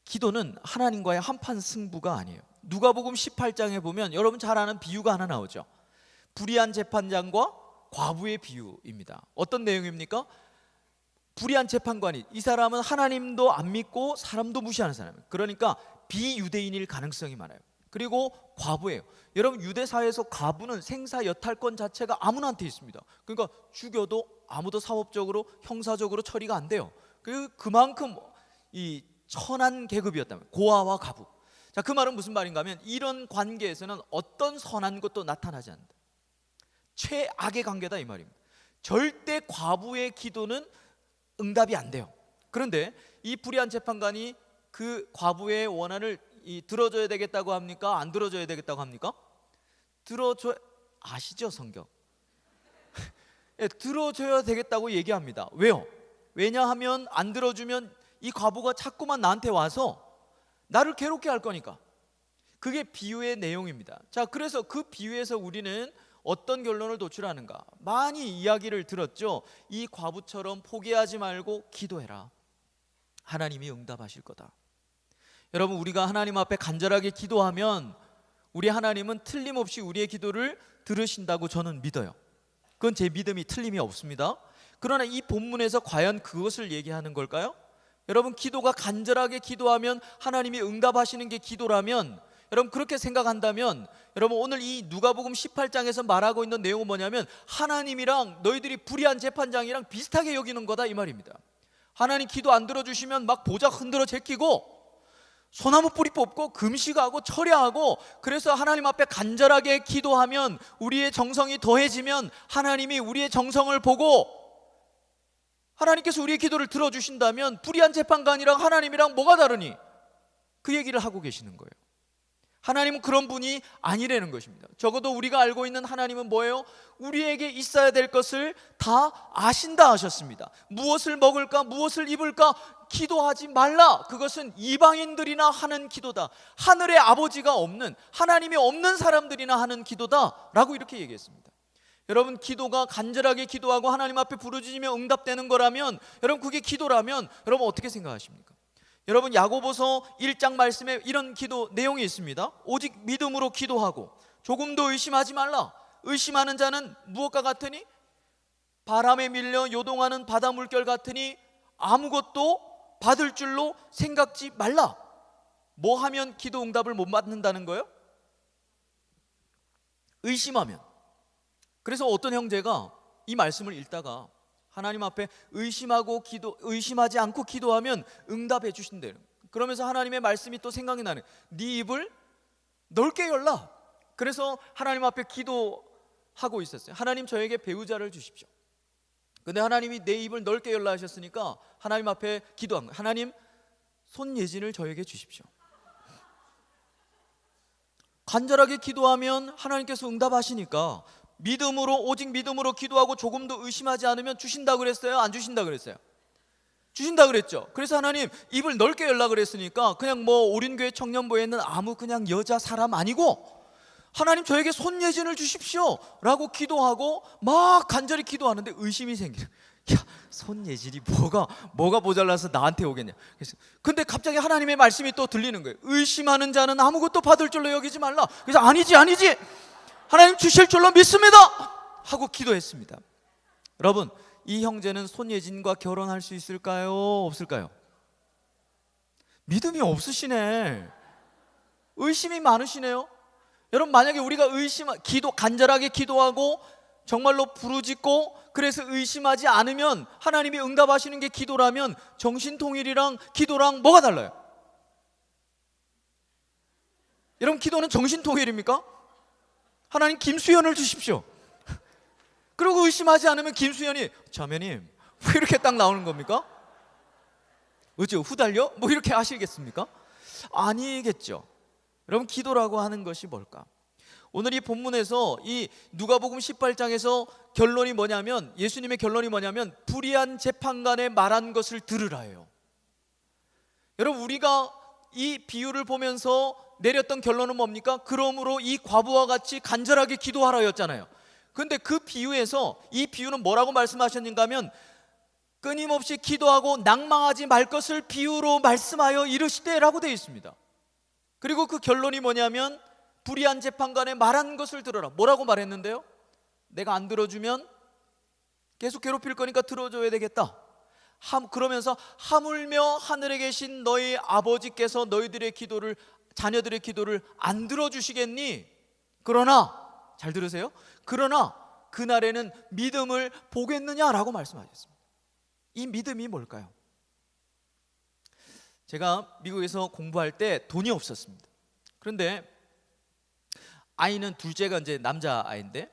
기도는 하나님과의 한판 승부가 아니에요. 누가복음 18장에 보면 여러분 잘 아는 비유가 하나 나오죠. 불의한 재판장과 과부의 비유입니다. 어떤 내용입니까? 불의한 재판관이, 이 사람은 하나님도 안 믿고 사람도 무시하는 사람이에요. 그러니까 비유대인일 가능성이 많아요. 그리고 과부예요. 여러분, 유대 사회에서 과부는 생사 여탈권 자체가 아무나한테 있습니다. 그러니까 죽여도 아무도 사법적으로 형사적으로 처리가 안 돼요. 그만큼 이 천한 계급이었다면, 고아와 과부. 자, 그 말은 무슨 말인가 하면 이런 관계에서는 어떤 선한 것도 나타나지 않는다. 최악의 관계다, 이 말입니다. 절대 과부의 기도는 응답이 안 돼요. 그런데 이 불의한 재판관이 그 과부의 원한을 이 들어줘야 되겠다고 합니까? 안 들어줘야 되겠다고 합니까? 들어줘 아시죠, 성경? 예, 들어줘야 되겠다고 얘기합니다. 왜요? 왜냐하면 안 들어주면 이 과부가 자꾸만 나한테 와서 나를 괴롭게 할 거니까. 그게 비유의 내용입니다. 자, 그래서 그 비유에서 우리는 어떤 결론을 도출하는가? 많이 이야기를 들었죠. 이 과부처럼 포기하지 말고 기도해라. 하나님이 응답하실 거다. 여러분, 우리가 하나님 앞에 간절하게 기도하면 우리 하나님은 틀림없이 우리의 기도를 들으신다고 저는 믿어요. 그건 제 믿음이 틀림이 없습니다. 그러나 이 본문에서 과연 그것을 얘기하는 걸까요? 여러분, 기도가 간절하게 기도하면 하나님이 응답하시는 게 기도라면, 여러분 그렇게 생각한다면, 여러분 오늘 이 누가복음 18장에서 말하고 있는 내용은 뭐냐면 하나님이랑 너희들이 불의한 재판장이랑 비슷하게 여기는 거다 이 말입니다. 하나님 기도 안 들어주시면 막 보좌 흔들어 제끼고 소나무 뿌리 뽑고 금식하고 철야하고, 그래서 하나님 앞에 간절하게 기도하면 우리의 정성이 더해지면 하나님이 우리의 정성을 보고 하나님께서 우리의 기도를 들어주신다면 불의한 재판관이랑 하나님이랑 뭐가 다르니? 그 얘기를 하고 계시는 거예요. 하나님은 그런 분이 아니라는 것입니다. 적어도 우리가 알고 있는 하나님은 뭐예요? 우리에게 있어야 될 것을 다 아신다 하셨습니다. 무엇을 먹을까, 무엇을 입을까 기도하지 말라. 그것은 이방인들이나 하는 기도다. 하늘의 아버지가 없는, 하나님이 없는 사람들이나 하는 기도다 라고 이렇게 얘기했습니다. 여러분, 기도가 간절하게 기도하고 하나님 앞에 부르짖으며 응답되는 거라면, 여러분 그게 기도라면 여러분 어떻게 생각하십니까? 여러분, 야고보서 1장 말씀에 이런 기도 내용이 있습니다. 오직 믿음으로 기도하고 조금도 의심하지 말라. 의심하는 자는 무엇과 같으니? 바람에 밀려 요동하는 바다 물결 같으니 아무것도 받을 줄로 생각지 말라. 뭐 하면 기도 응답을 못 받는다는 거예요? 의심하면. 그래서 어떤 형제가 이 말씀을 읽다가 하나님 앞에 의심하지 않고 기도하면 응답해 주신대요. 그러면서 하나님의 말씀이 또 생각이 나는, 네 입을 넓게 열라. 그래서 하나님 앞에 기도하고 있었어요. 하나님 저에게 배우자를 주십시오. 근데 하나님이 내 입을 넓게 열라 하셨으니까 하나님 앞에 기도한 거예요. 하나님, 손예진을 저에게 주십시오. 간절하게 기도하면 하나님께서 응답하시니까 믿음으로, 오직 믿음으로 기도하고 조금도 의심하지 않으면 주신다 그랬어요? 안 주신다 그랬어요? 주신다 그랬죠. 그래서 하나님 입을 넓게 열라 그랬으니까 그냥 뭐 오륜교회 청년부에 있는 아무 그냥 여자 사람 아니고 하나님 저에게 손예진을 주십시오 라고 기도하고 막 간절히 기도하는데 의심이 생기는, 야, 손예진이 뭐가 모자라서 나한테 오겠냐. 그래서 근데 갑자기 하나님의 말씀이 또 들리는 거예요. 의심하는 자는 아무것도 받을 줄로 여기지 말라. 그래서 아니지 하나님 주실 줄로 믿습니다 하고 기도했습니다. 여러분, 이 형제는 손예진과 결혼할 수 있을까요? 없을까요? 믿음이 없으시네. 의심이 많으시네요. 여러분, 만약에 우리가 간절하게 기도하고 정말로 부르짖고 그래서 의심하지 않으면 하나님이 응답하시는 게 기도라면 정신통일이랑 기도랑 뭐가 달라요? 여러분, 기도는 정신통일입니까? 하나님 김수현을 주십시오. 그리고 의심하지 않으면 김수현이 자매님 왜 이렇게 딱 나오는 겁니까? 어째 후달려? 뭐 이렇게 하시겠습니까? 아니겠죠. 여러분, 기도라고 하는 것이 뭘까? 오늘 이 본문에서 이 누가복음 18장에서 결론이 뭐냐면, 예수님의 결론이 뭐냐면 불의한 재판관의 말한 것을 들으라예요. 여러분, 우리가 이 비유를 보면서 내렸던 결론은 뭡니까? 그러므로 이 과부와 같이 간절하게 기도하라였잖아요. 근데 그 비유에서 이 비유는 뭐라고 말씀하셨는가 하면 끊임없이 기도하고 낭망하지 말 것을 비유로 말씀하여 이르시되라고 되어 있습니다. 그리고 그 결론이 뭐냐면 불의한 재판관의 말한 것을 들어라. 뭐라고 말했는데요? 내가 안 들어주면 계속 괴롭힐 거니까 들어줘야 되겠다. 그러면서 하물며 하늘에 계신 너희 아버지께서 너희들의 기도를, 자녀들의 기도를 안 들어주시겠니? 그러나, 잘 들으세요, 그러나 그날에는 믿음을 보겠느냐라고 말씀하셨습니다. 이 믿음이 뭘까요? 제가 미국에서 공부할 때 돈이 없었습니다. 그런데 아이는 둘째가 이제 남자아이인데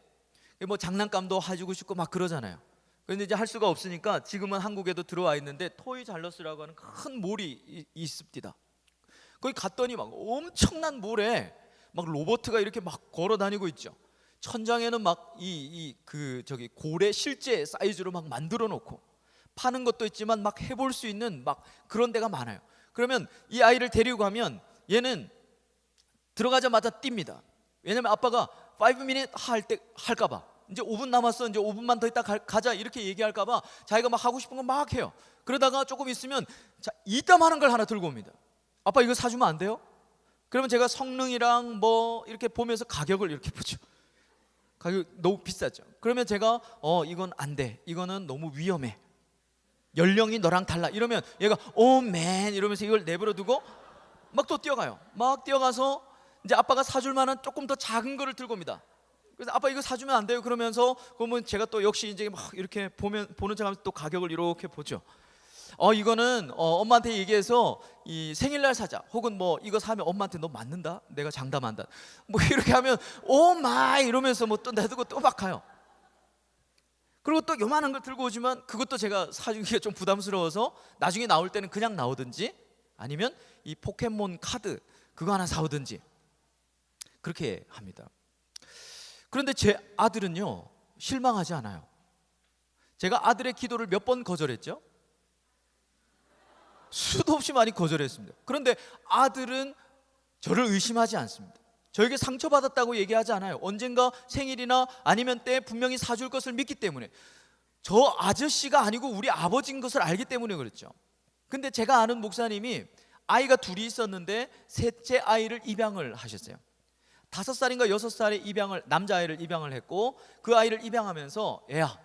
뭐 장난감도 해주고 싶고 막 그러잖아요. 그런데 이제 할 수가 없으니까 지금은 한국에도 들어와 있는데 토이잘러스라고 하는 큰 몰이 있습니다. 거기 갔더니 막 엄청난 몰에 막 로버트가 이렇게 막 걸어 다니고 있죠. 천장에는 막 저기 고래 실제 사이즈로 막 만들어 놓고 파는 것도 있지만 막 해볼 수 있는 막 그런 데가 많아요. 그러면 이 아이를 데리고 가면 얘는 들어가자마자 뜁니다. 왜냐면 아빠가 5 minute 할까봐, 이제 5분 남았어, 이제 5분만 더 있다 가자 이렇게 얘기할까봐 자기가 막 하고 싶은 거 막 해요. 그러다가 조금 있으면 자, 이따만한 걸 하나 들고 옵니다. 아빠 이거 사주면 안 돼요? 그러면 제가 성능이랑 뭐 이렇게 보면서 가격을 이렇게 보죠. 가격 너무 비싸죠. 그러면 제가 이건 안 돼, 이거는 너무 위험해, 연령이 너랑 달라 이러면 얘가 오맨 이러면서 이걸 내버려 두고 막 또 뛰어가요. 막 뛰어가서 이제 아빠가 사줄 만한 조금 더 작은 거를 들고 옵니다. 그래서 아빠 이거 사주면 안 돼요 그러면서, 그러면 제가 또 역시 이제 막 이렇게 보는 척하면서 또 가격을 이렇게 보죠. 이거는 엄마한테 얘기해서 이 생일날 사자, 혹은 뭐 이거 사면 엄마한테 너 맞는다, 내가 장담한다, 뭐 이렇게 하면 오 마이 이러면서 뭐 또 내두고 또 막 가요. 그리고 또 요만한 걸 들고 오지만 그것도 제가 사주기가 좀 부담스러워서 나중에 나올 때는 그냥 나오든지 아니면 이 포켓몬 카드 그거 하나 사오든지 그렇게 합니다. 그런데 제 아들은요 실망하지 않아요. 제가 아들의 기도를 몇 번 거절했죠? 수도 없이 많이 거절했습니다. 그런데 아들은 저를 의심하지 않습니다. 저에게 상처받았다고 얘기하지 않아요. 언젠가 생일이나 아니면 때 분명히 사줄 것을 믿기 때문에, 저 아저씨가 아니고 우리 아버지인 것을 알기 때문에 그렇죠. 근데 제가 아는 목사님이 아이가 둘이 있었는데 셋째 아이를 입양을 하셨어요. 5살인가 6살에 남자아이를 입양을 했고, 그 아이를 입양하면서 애야,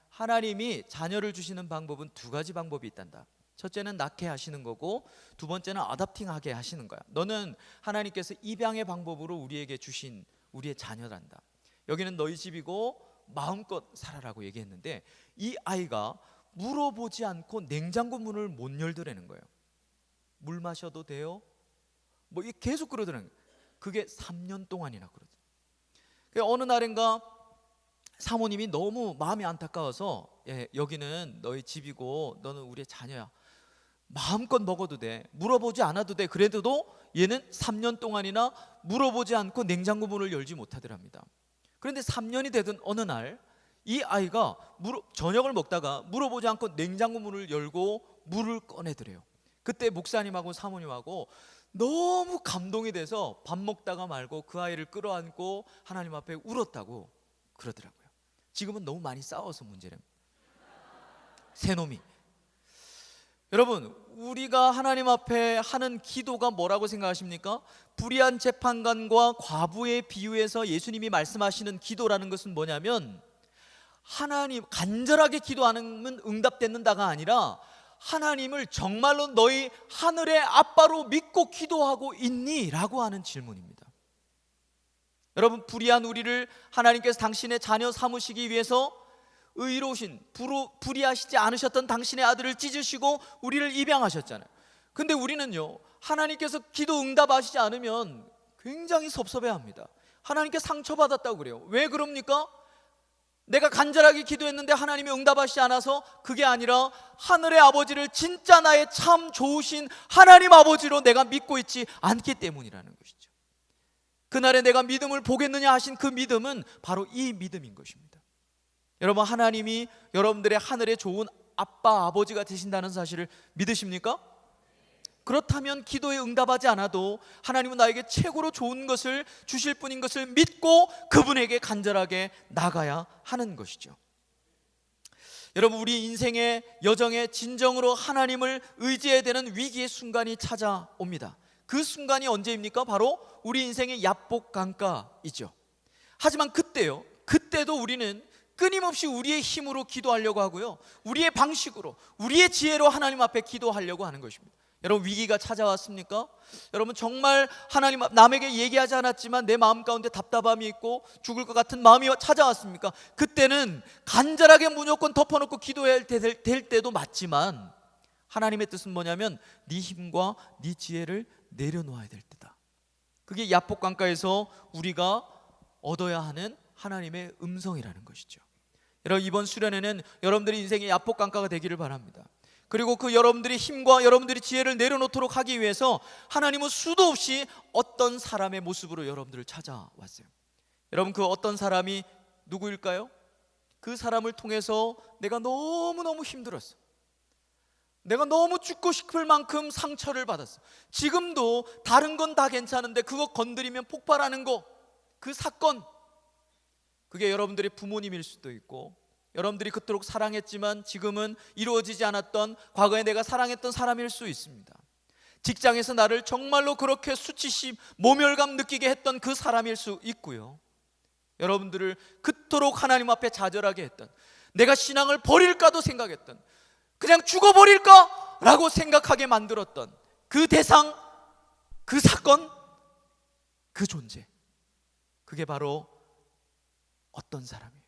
하나님이 자녀를 주시는 방법은 2가지 방법이 있단다. 첫째는 낳게 하시는 거고, 두 번째는 어댑팅하게 하시는 거야. 너는 하나님께서 입양의 방법으로 우리에게 주신 우리의 자녀란다. 여기는 너희 집이고 마음껏 살아라고 얘기했는데, 이 아이가 물어보지 않고 냉장고 문을 못 열더라는 거예요. 물 마셔도 돼요? 뭐 계속 그러더라는 거예요. 그게 3년 동안이나 그러더라고요. 어느 날인가 사모님이 너무 마음이 안타까워서, 여기는 너희 집이고 너는 우리의 자녀야, 마음껏 먹어도 돼, 물어보지 않아도 돼. 그래도 얘는 3년 동안이나 물어보지 않고 냉장고 문을 열지 못하더랍니다. 그런데 3년이 되던 어느 날 이 아이가 저녁을 먹다가 물어보지 않고 냉장고 문을 열고 물을 꺼내더래요. 그때 목사님하고 사모님하고 너무 감동이 돼서 밥 먹다가 말고 그 아이를 끌어안고 하나님 앞에 울었다고 그러더라고요. 지금은 너무 많이 싸워서 문제래요. 새 놈이. 여러분, 우리가 하나님 앞에 하는 기도가 뭐라고 생각하십니까? 불의한 재판관과 과부의 비유에서 예수님이 말씀하시는 기도라는 것은 뭐냐면, 하나님 간절하게 기도하면 응답받는다가 아니라 하나님을 정말로 너희 하늘의 아빠로 믿고 기도하고 있니? 라고 하는 질문입니다. 여러분, 불의한 우리를 하나님께서 당신의 자녀 삼으시기 위해서 의로우신, 불의하시지 않으셨던 당신의 아들을 찢으시고 우리를 입양하셨잖아요. 근데 우리는요, 하나님께서 기도 응답하시지 않으면 굉장히 섭섭해합니다. 하나님께 상처받았다고 그래요. 왜 그럽니까? 내가 간절하게 기도했는데 하나님이 응답하시지 않아서, 그게 아니라 하늘의 아버지를 진짜 나의 참 좋으신 하나님 아버지로 내가 믿고 있지 않기 때문이라는 것이죠. 그날에 내가 믿음을 보겠느냐 하신 그 믿음은 바로 이 믿음인 것입니다. 여러분, 하나님이 여러분들의 하늘의 좋은 아빠 아버지가 되신다는 사실을 믿으십니까? 그렇다면 기도에 응답하지 않아도 하나님은 나에게 최고로 좋은 것을 주실 분인 것을 믿고 그분에게 간절하게 나가야 하는 것이죠. 여러분, 우리 인생의 여정에 진정으로 하나님을 의지해야 되는 위기의 순간이 찾아옵니다. 그 순간이 언제입니까? 바로 우리 인생의 야복강가이죠. 하지만 그때도 우리는 끊임없이 우리의 힘으로 기도하려고 하고요, 우리의 방식으로, 우리의 지혜로 하나님 앞에 기도하려고 하는 것입니다. 여러분, 위기가 찾아왔습니까? 여러분, 정말 하나님 남에게 얘기하지 않았지만 내 마음 가운데 답답함이 있고 죽을 것 같은 마음이 찾아왔습니까? 그때는 간절하게 무조건 덮어놓고 기도해야 될 때도 맞지만, 하나님의 뜻은 뭐냐면 네 힘과 네 지혜를 내려놓아야 될 때다. 그게 야복강가에서 우리가 얻어야 하는 하나님의 음성이라는 것이죠. 여러분, 이번 수련회는 여러분들의 인생의 야복강가가 되기를 바랍니다. 그리고 그 여러분들의 힘과 여러분들의 지혜를 내려놓도록 하기 위해서 하나님은 수도 없이 어떤 사람의 모습으로 여러분들을 찾아왔어요. 여러분, 그 어떤 사람이 누구일까요? 그 사람을 통해서 내가 너무너무 힘들었어. 내가 너무 죽고 싶을 만큼 상처를 받았어. 지금도 다른 건 다 괜찮은데 그거 건드리면 폭발하는 거, 그 사건, 그게 여러분들의 부모님일 수도 있고, 여러분들이 그토록 사랑했지만 지금은 이루어지지 않았던 과거에 내가 사랑했던 사람일 수 있습니다. 직장에서 나를 정말로 그렇게 수치심, 모멸감 느끼게 했던 그 사람일 수 있고요. 여러분들을 그토록 하나님 앞에 좌절하게 했던, 내가 신앙을 버릴까도 생각했던, 그냥 죽어버릴까? 라고 생각하게 만들었던 그 대상, 그 사건, 그 존재, 그게 바로 어떤 사람이에요.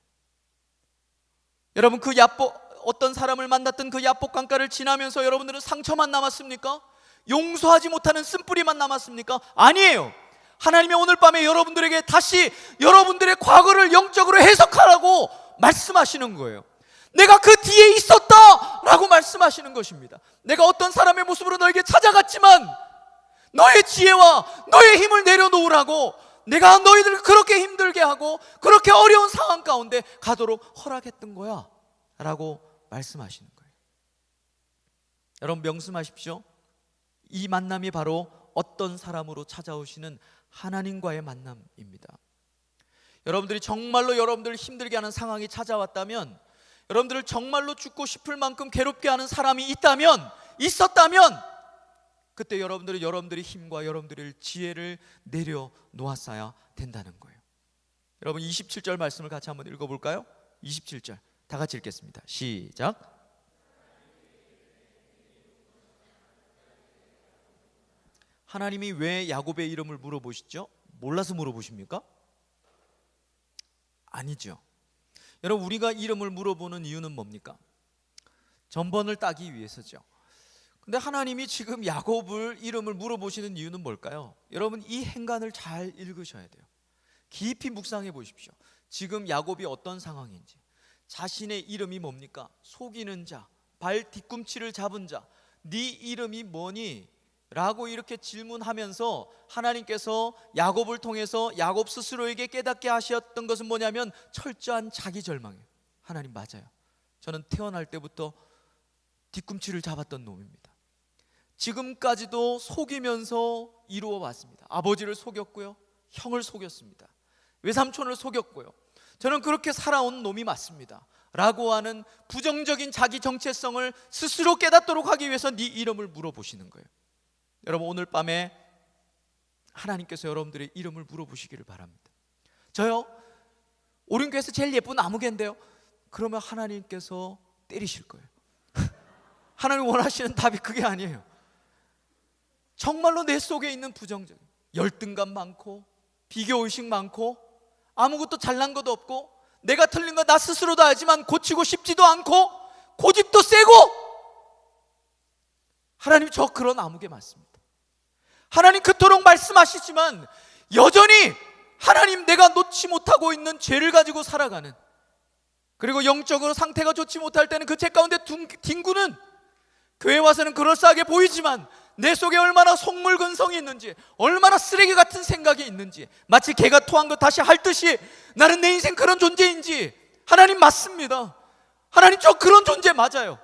여러분, 그 어떤 사람을 만났던 그 야복 강가를 지나면서 여러분들은 상처만 남았습니까? 용서하지 못하는 쓴뿌리만 남았습니까? 아니에요. 하나님이 오늘 밤에 여러분들에게 다시 여러분들의 과거를 영적으로 해석하라고 말씀하시는 거예요. 내가 그 뒤에 있었다 라고 말씀하시는 것입니다. 내가 어떤 사람의 모습으로 너에게 찾아갔지만 너의 지혜와 너의 힘을 내려놓으라고, 내가 너희들을 그렇게 힘들게 하고 그렇게 어려운 상황 가운데 가도록 허락했던 거야 라고 말씀하시는 거예요. 여러분, 명심하십시오. 이 만남이 바로 어떤 사람으로 찾아오시는 하나님과의 만남입니다. 여러분들이 정말로 여러분들을 힘들게 하는 상황이 찾아왔다면, 여러분들을 정말로 죽고 싶을 만큼 괴롭게 하는 사람이 있었다면 그때 여러분들은 여러분들의 힘과 여러분들의 지혜를 내려놓았어야 된다는 거예요. 여러분, 27절 말씀을 같이 한번 읽어볼까요? 27절 다 같이 읽겠습니다. 시작. 하나님이 왜 야곱의 이름을 물어보시죠? 몰라서 물어보십니까? 아니죠. 여러분, 우리가 이름을 물어보는 이유는 뭡니까? 전번을 따기 위해서죠. 근데 하나님이 지금 야곱을 이름을 물어보시는 이유는 뭘까요? 여러분, 이 행간을 잘 읽으셔야 돼요. 깊이 묵상해 보십시오. 지금 야곱이 어떤 상황인지, 자신의 이름이 뭡니까? 속이는 자, 발 뒤꿈치를 잡은 자, 네 이름이 뭐니? 라고 이렇게 질문하면서 하나님께서 야곱을 통해서 야곱 스스로에게 깨닫게 하셨던 것은 뭐냐면 철저한 자기 절망이에요. 하나님, 맞아요. 저는 태어날 때부터 뒤꿈치를 잡았던 놈입니다. 지금까지도 속이면서 이루어 왔습니다. 아버지를 속였고요, 형을 속였습니다. 외삼촌을 속였고요. 저는 그렇게 살아온 놈이 맞습니다 라고 하는 부정적인 자기 정체성을 스스로 깨닫도록 하기 위해서 네 이름을 물어보시는 거예요. 여러분, 오늘 밤에 하나님께서 여러분들의 이름을 물어보시기를 바랍니다. 저요, 오륜교에서 제일 예쁜 나무개인데요. 그러면 하나님께서 때리실 거예요. 하나님 원하시는 답이 그게 아니에요. 정말로 내 속에 있는 부정적인 열등감 많고 비교의식 많고 아무것도 잘난 것도 없고 내가 틀린 거 나 스스로도 알지만 고치고 싶지도 않고 고집도 세고, 하나님, 저 그런 아무개 맞습니다. 하나님 그토록 말씀하시지만 여전히 하나님, 내가 놓지 못하고 있는 죄를 가지고 살아가는, 그리고 영적으로 상태가 좋지 못할 때는 그 죄 가운데 뒹구는, 교회 와서는 그럴싸하게 보이지만 내 속에 얼마나 속물근성이 있는지, 얼마나 쓰레기 같은 생각이 있는지, 마치 개가 토한 거 다시 핥듯이 나는 내 인생 그런 존재인지, 하나님 맞습니다. 하나님, 저 그런 존재 맞아요.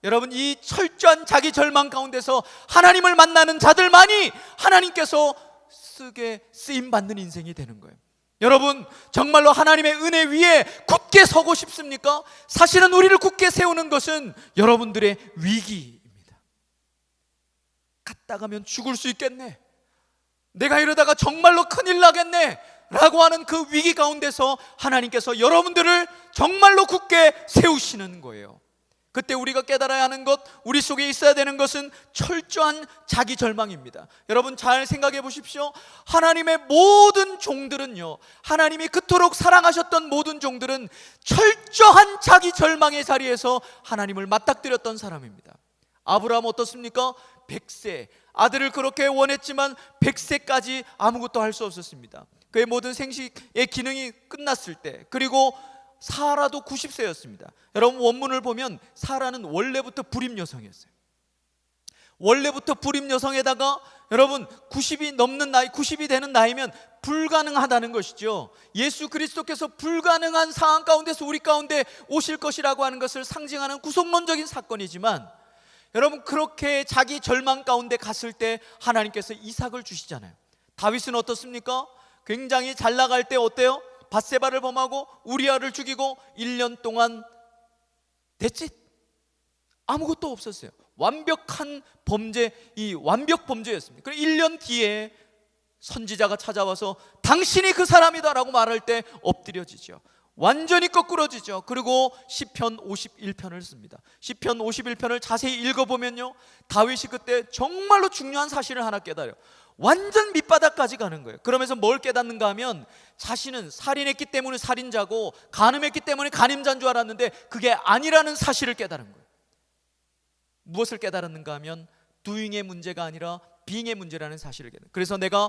여러분, 이 철저한 자기 절망 가운데서 하나님을 만나는 자들만이 하나님께서 쓰임받는 인생이 되는 거예요. 여러분, 정말로 하나님의 은혜 위에 굳게 서고 싶습니까? 사실은 우리를 굳게 세우는 것은 여러분들의 위기입니다. 갔다 가면 죽을 수 있겠네, 내가 이러다가 정말로 큰일 나겠네 라고 하는 그 위기 가운데서 하나님께서 여러분들을 정말로 굳게 세우시는 거예요. 그때 우리가 깨달아야 하는 것, 우리 속에 있어야 되는 것은 철저한 자기 절망입니다. 여러분, 잘 생각해 보십시오. 하나님의 모든 종들은요, 하나님이 그토록 사랑하셨던 모든 종들은 철저한 자기 절망의 자리에서 하나님을 맞닥뜨렸던 사람입니다. 아브라함 어떻습니까? 100세, 아들을 그렇게 원했지만 100세까지 아무것도 할 수 없었습니다. 그의 모든 생식의 기능이 끝났을 때, 그리고 사라도 90세였습니다. 여러분 원문을 보면 사라는 원래부터 불임 여성이었어요. 원래부터 불임 여성에다가 여러분 90이 넘는 나이, 90이 되는 나이면 불가능하다는 것이죠. 예수 그리스도께서 불가능한 상황 가운데서 우리 가운데 오실 것이라고 하는 것을 상징하는 구속론적인 사건이지만, 여러분 그렇게 자기 절망 가운데 갔을 때 하나님께서 이삭을 주시잖아요. 다윗은 어떻습니까? 굉장히 잘 나갈 때 어때요? 밧세바를 범하고 우리아를 죽이고 1년 동안 됐지? 아무것도 없었어요. 완벽한 범죄, 이 완벽 범죄였습니다. 그리고 1년 뒤에 선지자가 찾아와서 당신이 그 사람이다 라고 말할 때 엎드려지죠. 완전히 거꾸러지죠. 그리고 시편 51편을 씁니다. 시편 51편을 자세히 읽어보면요, 다윗이 그때 정말로 중요한 사실을 하나 깨달아요. 완전 밑바닥까지 가는 거예요. 그러면서 뭘 깨닫는가 하면, 자신은 살인했기 때문에 살인자고 간음했기 때문에 간음자인 줄 알았는데 그게 아니라는 사실을 깨달은 거예요. 무엇을 깨달았는가 하면 doing의 문제가 아니라 being의 문제라는 사실을 깨달은 거예요. 그래서 내가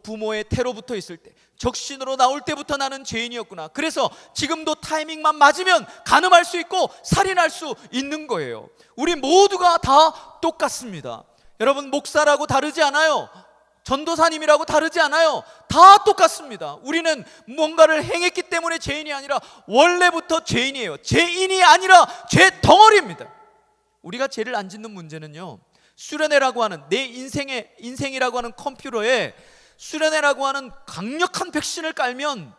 부모의 태로부터 있을 때, 적신으로 나올 때부터 나는 죄인이었구나. 그래서 지금도 타이밍만 맞으면 간음할 수 있고 살인할 수 있는 거예요. 우리 모두가 다 똑같습니다. 여러분 목사라고 다르지 않아요. 전도사님이라고 다르지 않아요. 다 똑같습니다. 우리는 뭔가를 행했기 때문에 죄인이 아니라 원래부터 죄인이에요. 죄인이 아니라 죄 덩어리입니다. 우리가 죄를 안 짓는 문제는요, 수련회라고 하는 내 인생이라고 하는 컴퓨터에 수련회라고 하는 강력한 백신을 깔면,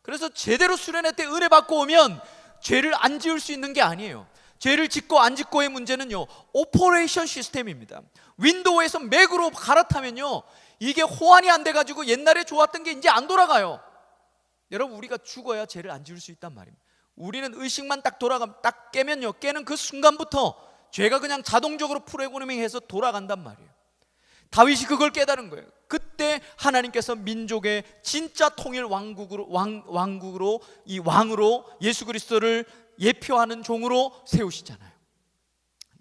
그래서 제대로 수련회 때 은혜 받고 오면 죄를 안 지을 수 있는 게 아니에요. 죄를 짓고 안 짓고의 문제는요, 오퍼레이션 시스템입니다. 윈도우에서 맥으로 갈아타면요, 이게 호환이 안 돼가지고 옛날에 좋았던 게 이제 안 돌아가요. 여러분 우리가 죽어야 죄를 안 지을 수 있단 말입니다. 우리는 의식만 딱 깨면요, 깨는 그 순간부터 죄가 그냥 자동적으로 프로그래밍해서 돌아간단 말이에요. 다윗이 그걸 깨달은 거예요. 그때 하나님께서 민족의 진짜 통일 왕국으로 이 왕으로 예수 그리스도를 예표하는 종으로 세우시잖아요.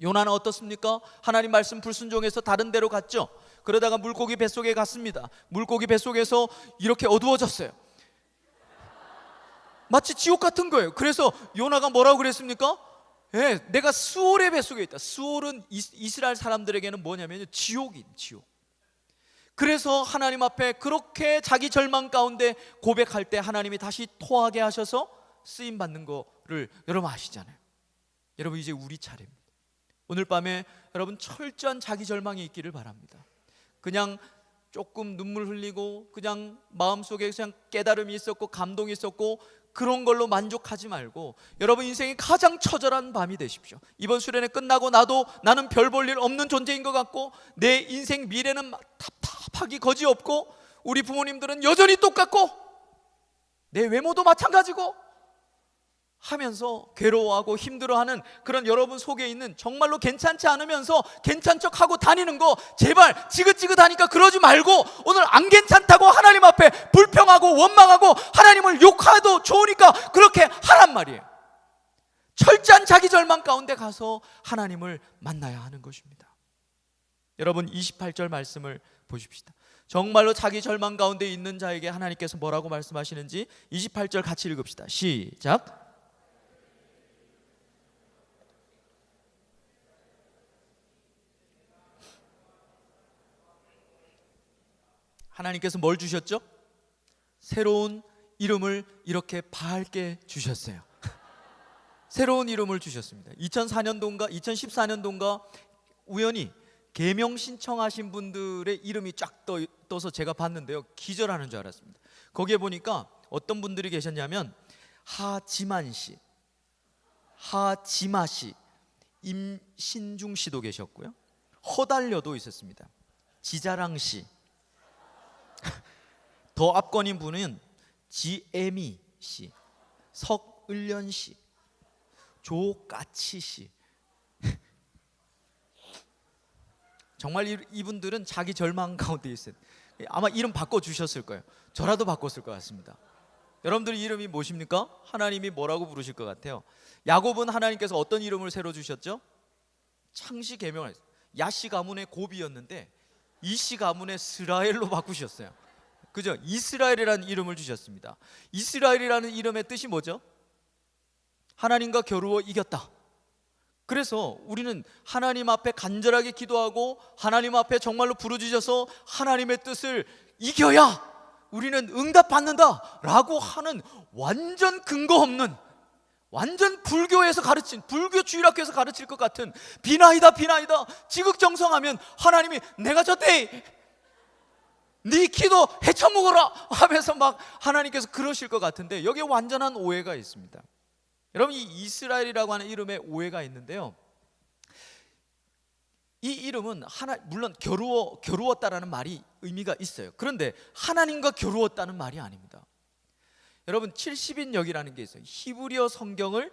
요나는 어떻습니까? 하나님 말씀 불순종해서 다른 데로 갔죠. 그러다가 물고기 뱃속에 갔습니다. 물고기 뱃속에서 이렇게 어두워졌어요. 마치 지옥 같은 거예요. 그래서 요나가 뭐라고 그랬습니까? 예, 내가 수올의 뱃속에 있다. 수올은 이스라엘 사람들에게는 뭐냐면요, 지옥인 지옥. 그래서 하나님 앞에 그렇게 자기 절망 가운데 고백할 때 하나님이 다시 토하게 하셔서 쓰임 받는 거를 여러분 아시잖아요. 여러분 이제 우리 차례입니다. 오늘 밤에 여러분 철저한 자기 절망이 있기를 바랍니다. 그냥 조금 눈물 흘리고 그냥 마음속에 그냥 깨달음이 있었고 감동이 있었고 그런 걸로 만족하지 말고, 여러분 인생이 가장 처절한 밤이 되십시오. 이번 수련회 끝나고 나는 별 볼 일 없는 존재인 것 같고, 내 인생 미래는 답답하기 거지없고, 우리 부모님들은 여전히 똑같고, 내 외모도 마찬가지고 하면서 괴로워하고 힘들어하는 그런 여러분 속에 있는, 정말로 괜찮지 않으면서 괜찮은 척하고 다니는 거 제발 지긋지긋하니까 그러지 말고, 오늘 안 괜찮다고 하나님 앞에 불평하고 원망하고 하나님을 욕해도 좋으니까 그렇게 하란 말이에요. 철저한 자기 절망 가운데 가서 하나님을 만나야 하는 것입니다. 여러분 28절 말씀을 보십시다. 정말로 자기 절망 가운데 있는 자에게 하나님께서 뭐라고 말씀하시는지 28절 같이 읽읍시다. 시작. 하나님께서 뭘 주셨죠? 새로운 이름을 이렇게 밝게 주셨어요. 새로운 이름을 주셨습니다. 2014년도인가 우연히 계명 신청하신 분들의 이름이 쫙 떠서 제가 봤는데요, 기절하는 줄 알았습니다. 거기에 보니까 어떤 분들이 계셨냐면 하지만 씨, 하지마 씨, 임신중 씨도 계셨고요, 허달려도 있었습니다. 지자랑 씨, 더 앞권인 분은 지애미 씨, 석을련 씨, 조까치 씨. 정말 이분들은 자기 절망 가운데 있어요. 아마 이름 바꿔주셨을 거예요. 저라도 바꿨을 것 같습니다. 여러분들 이름이 무엇입니까? 하나님이 뭐라고 부르실 것 같아요? 야곱은 하나님께서 어떤 이름을 새로 주셨죠? 창시 계명을, 야씨 가문의 고비였는데 이씨 가문의 스라엘로 바꾸셨어요. 그죠? 이스라엘이라는 이름을 주셨습니다. 이스라엘이라는 이름의 뜻이 뭐죠? 하나님과 겨루어 이겼다. 그래서 우리는 하나님 앞에 간절하게 기도하고 하나님 앞에 정말로 부르짖어서 하나님의 뜻을 이겨야 우리는 응답받는다 라고 하는 완전 근거 없는, 완전 불교에서 가르친, 불교 주일학교에서 가르칠 것 같은 비나이다 지극정성하면 하나님이 내가 졌대, 네 기도 헤쳐먹어라 하면서 막 하나님께서 그러실 것 같은데, 여기에 완전한 오해가 있습니다. 여러분, 이 이스라엘이라고 하는 이름에 오해가 있는데요, 이 이름은 물론 겨루었다라는 말이 의미가 있어요. 그런데 하나님과 겨루었다는 말이 아닙니다. 여러분, 70인역이라는 게 있어요. 히브리어 성경을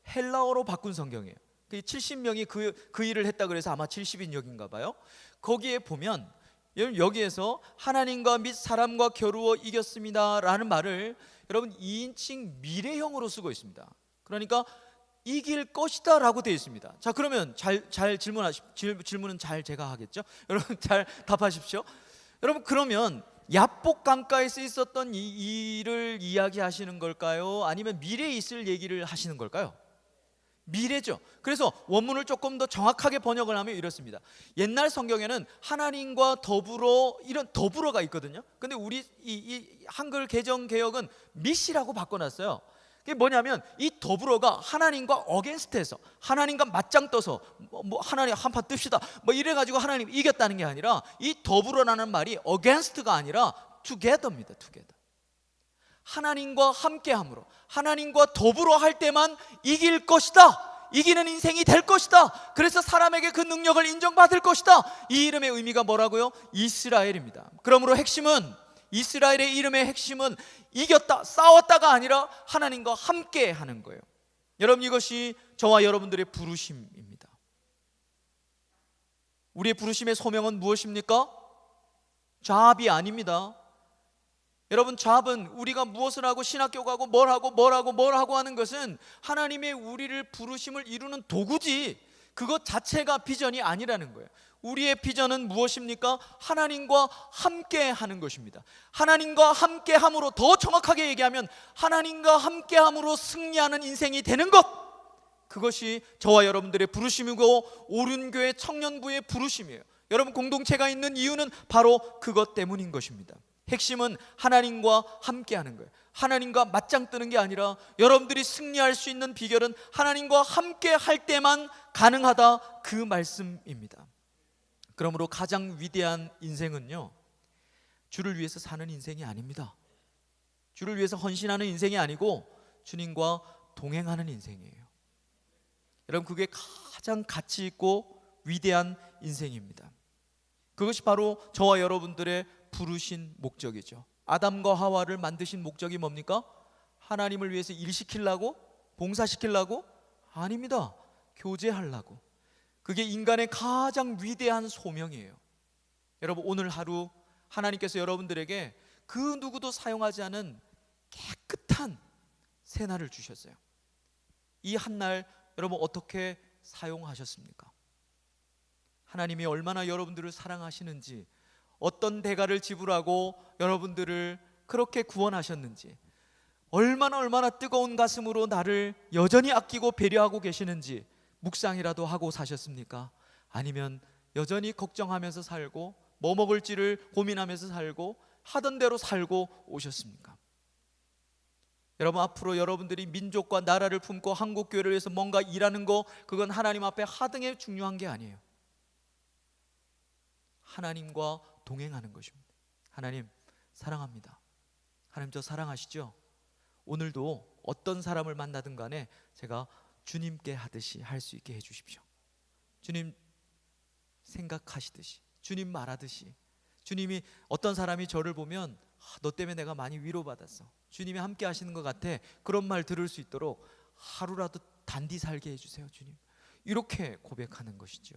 헬라어로 바꾼 성경이에요. 70명이 그 일을 했다 그래서 아마 70인역인가 봐요. 거기에 보면 여기에서 하나님과 및 사람과 겨루어 이겼습니다 라는 말을 여러분 2인칭 미래형으로 쓰고 있습니다. 그러니까 이길 것이다 라고 되어 있습니다. 자, 그러면 잘 질문은 잘 제가 하겠죠? 여러분 잘 답하십시오. 여러분, 그러면 야복 강가에서 있었던 이 일을 이야기하시는 걸까요? 아니면 미래에 있을 얘기를 하시는 걸까요? 미래죠. 그래서 원문을 조금 더 정확하게 번역을 하면 이렇습니다. 옛날 성경에는 하나님과 더불어, 이런 더불어가 있거든요. 근데 우리 이 한글 개정 개혁은 미시라고 바꿔놨어요. 그게 뭐냐면 이 더불어가 하나님과 어게인스트해서, 하나님과 맞짱 떠서 뭐 하나님 한판 뜹시다 뭐 이래가지고 하나님 이겼다는 게 아니라, 이 더불어라는 말이 어게인스트가 아니라 together입니다. together. 하나님과 함께함으로, 하나님과 더불어 할 때만 이길 것이다, 이기는 인생이 될 것이다, 그래서 사람에게 그 능력을 인정받을 것이다. 이 이름의 의미가 뭐라고요? 이스라엘입니다. 그러므로 핵심은, 이스라엘의 이름의 핵심은 이겼다, 싸웠다가 아니라 하나님과 함께 하는 거예요. 여러분, 이것이 저와 여러분들의 부르심입니다. 우리의 부르심의 소명은 무엇입니까? 잡이 아닙니다. 여러분, 잡은 우리가 무엇을 하고 신학교 가고 뭘 하고 하는 것은 하나님의 우리를 부르심을 이루는 도구지, 그것 자체가 비전이 아니라는 거예요. 우리의 비전은 무엇입니까? 하나님과 함께 하는 것입니다. 하나님과 함께 함으로, 더 정확하게 얘기하면 하나님과 함께 함으로 승리하는 인생이 되는 것, 그것이 저와 여러분들의 부르심이고 오륜교회 청년부의 부르심이에요. 여러분, 공동체가 있는 이유는 바로 그것 때문인 것입니다. 핵심은 하나님과 함께 하는 거예요. 하나님과 맞짱 뜨는 게 아니라, 여러분들이 승리할 수 있는 비결은 하나님과 함께 할 때만 가능하다, 그 말씀입니다. 그러므로 가장 위대한 인생은요, 주를 위해서 사는 인생이 아닙니다. 주를 위해서 헌신하는 인생이 아니고 주님과 동행하는 인생이에요. 여러분, 그게 가장 가치 있고 위대한 인생입니다. 그것이 바로 저와 여러분들의 부르신 목적이죠. 아담과 하와를 만드신 목적이 뭡니까? 하나님을 위해서 일시키려고? 봉사시키려고? 아닙니다. 교제하려고. 그게 인간의 가장 위대한 소명이에요. 여러분, 오늘 하루 하나님께서 여러분들에게 그 누구도 사용하지 않은 깨끗한 새날을 주셨어요. 이 한날 여러분 어떻게 사용하셨습니까? 하나님이 얼마나 여러분들을 사랑하시는지, 어떤 대가를 지불하고 여러분들을 그렇게 구원하셨는지, 얼마나 뜨거운 가슴으로 나를 여전히 아끼고 배려하고 계시는지 묵상이라도 하고 사셨습니까? 아니면 여전히 걱정하면서 살고 뭐 먹을지를 고민하면서 살고 하던 대로 살고 오셨습니까? 여러분, 앞으로 여러분들이 민족과 나라를 품고 한국교회를 위해서 뭔가 일하는 거, 그건 하나님 앞에 하등에 중요한 게 아니에요. 하나님과 동행하는 것입니다. 하나님 사랑합니다. 하나님 저 사랑하시죠? 오늘도 어떤 사람을 만나든 간에 제가 주님께 하듯이 할 수 있게 해주십시오. 주님 생각하시듯이, 주님 말하듯이, 주님이 어떤 사람이 저를 보면 너 때문에 내가 많이 위로받았어, 주님이 함께 하시는 것 같아, 그런 말 들을 수 있도록 하루라도 단디 살게 해주세요 주님, 이렇게 고백하는 것이죠.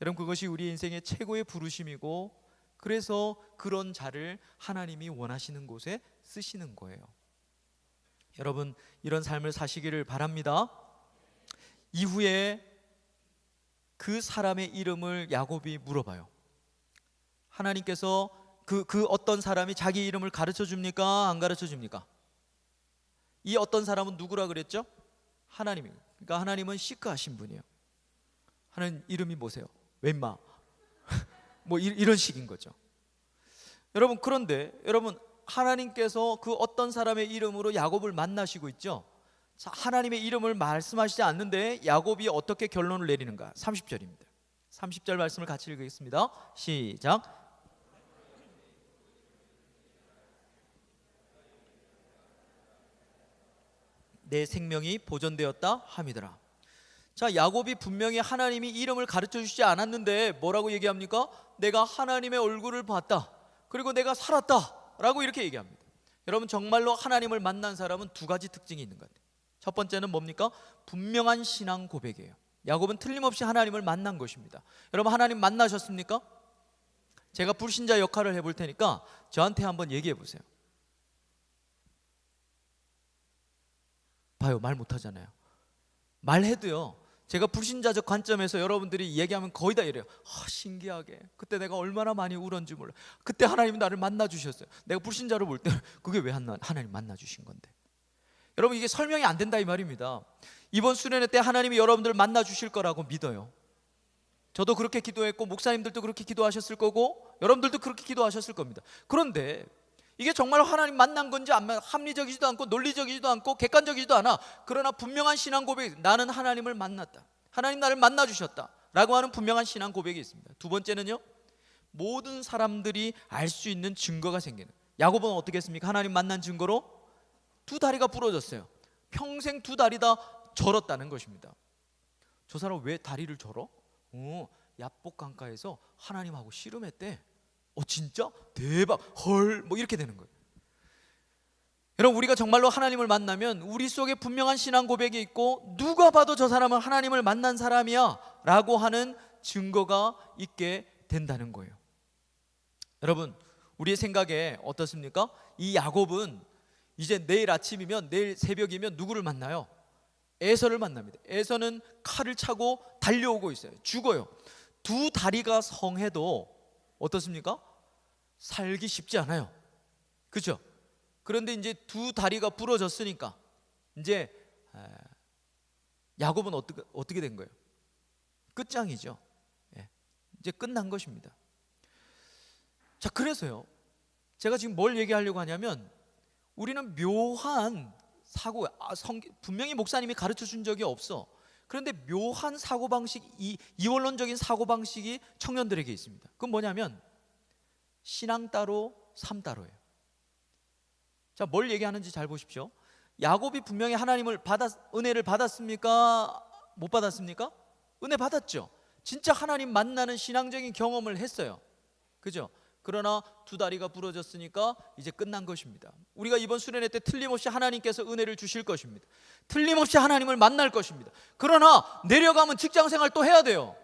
여러분, 그것이 우리 인생의 최고의 부르심이고, 그래서 그런 자를 하나님이 원하시는 곳에 쓰시는 거예요. 여러분, 이런 삶을 사시기를 바랍니다. 이후에 그 사람의 이름을 야곱이 물어봐요. 하나님께서 그 어떤 사람이 자기 이름을 가르쳐 줍니까? 안 가르쳐 줍니까? 이 어떤 사람은 누구라 그랬죠? 하나님이. 그러니까 하나님은 시크하신 분이에요. 하나님 이름이 뭐세요? 웬마. 뭐 이런 식인 거죠. 여러분, 그런데 여러분, 하나님께서 그 어떤 사람의 이름으로 야곱을 만나시고 있죠. 자, 하나님의 이름을 말씀하시지 않는데 야곱이 어떻게 결론을 내리는가? 30절입니다. 30절 말씀을 같이 읽겠습니다. 시작. 내 생명이 보존되었다 함이더라. 자, 야곱이 분명히 하나님이 이름을 가르쳐 주시지 않았는데 뭐라고 얘기합니까? 내가 하나님의 얼굴을 봤다, 그리고 내가 살았다 라고 이렇게 얘기합니다. 여러분, 정말로 하나님을 만난 사람은 두 가지 특징이 있는 것 같아요. 첫 번째는 뭡니까? 분명한 신앙 고백이에요. 야곱은 틀림없이 하나님을 만난 것입니다. 여러분, 하나님 만나셨습니까? 제가 불신자 역할을 해볼 테니까 저한테 한번 얘기해 보세요. 봐요, 말 못하잖아요. 말해도요, 제가 불신자적 관점에서 여러분들이 얘기하면 거의 다 이래요. 신기하게 그때 내가 얼마나 많이 울었는지 몰라. 그때 하나님이 나를 만나 주셨어요. 내가 불신자로 볼 때 그게 왜 하나님 만나 주신 건데. 여러분, 이게 설명이 안 된다 이 말입니다. 이번 수련회 때 하나님이 여러분들을 만나 주실 거라고 믿어요. 저도 그렇게 기도했고 목사님들도 그렇게 기도하셨을 거고 여러분들도 그렇게 기도하셨을 겁니다. 그런데 이게 정말 하나님 만난 건지 합리적이지도 않고 논리적이지도 않고 객관적이지도 않아. 그러나 분명한 신앙 고백, 나는 하나님을 만났다, 하나님 나를 만나 주셨다 라고 하는 분명한 신앙 고백이 있습니다. 두 번째는요, 모든 사람들이 알 수 있는 증거가 생기는. 야곱은 어떻게 했습니까? 하나님 만난 증거로 두 다리가 부러졌어요. 평생 두 다리 다 절었다는 것입니다. 저 사람 왜 다리를 절어? 야복 강가에서 하나님하고 씨름했대. 진짜? 대박. 헐. 뭐 이렇게 되는 거예요. 여러분, 우리가 정말로 하나님을 만나면 우리 속에 분명한 신앙 고백이 있고 누가 봐도 저 사람은 하나님을 만난 사람이야 라고 하는 증거가 있게 된다는 거예요. 여러분, 우리의 생각에 어떻습니까? 이 야곱은 이제 내일 아침이면, 내일 새벽이면 누구를 만나요? 에서를 만납니다. 에서는 칼을 차고 달려오고 있어요. 죽어요. 두 다리가 성해도 어떻습니까? 살기 쉽지 않아요. 그렇죠? 그런데 이제 두 다리가 부러졌으니까 이제 야곱은 어떻게 된 거예요? 끝장이죠. 이제 끝난 것입니다. 자, 그래서요, 제가 지금 뭘 얘기하려고 하냐면, 우리는 묘한 사고, 분명히 목사님이 가르쳐 준 적이 없어. 그런데 묘한 사고방식, 이원론적인 사고방식이 청년들에게 있습니다. 그건 뭐냐면 신앙 따로 삶 따로예요. 자, 뭘 얘기하는지 잘 보십시오. 야곱이 분명히 은혜를 받았습니까? 못 받았습니까? 은혜 받았죠. 진짜 하나님 만나는 신앙적인 경험을 했어요. 그죠? 그러나 두 다리가 부러졌으니까 이제 끝난 것입니다. 우리가 이번 수련회 때 틀림없이 하나님께서 은혜를 주실 것입니다. 틀림없이 하나님을 만날 것입니다. 그러나 내려가면 직장생활 또 해야 돼요.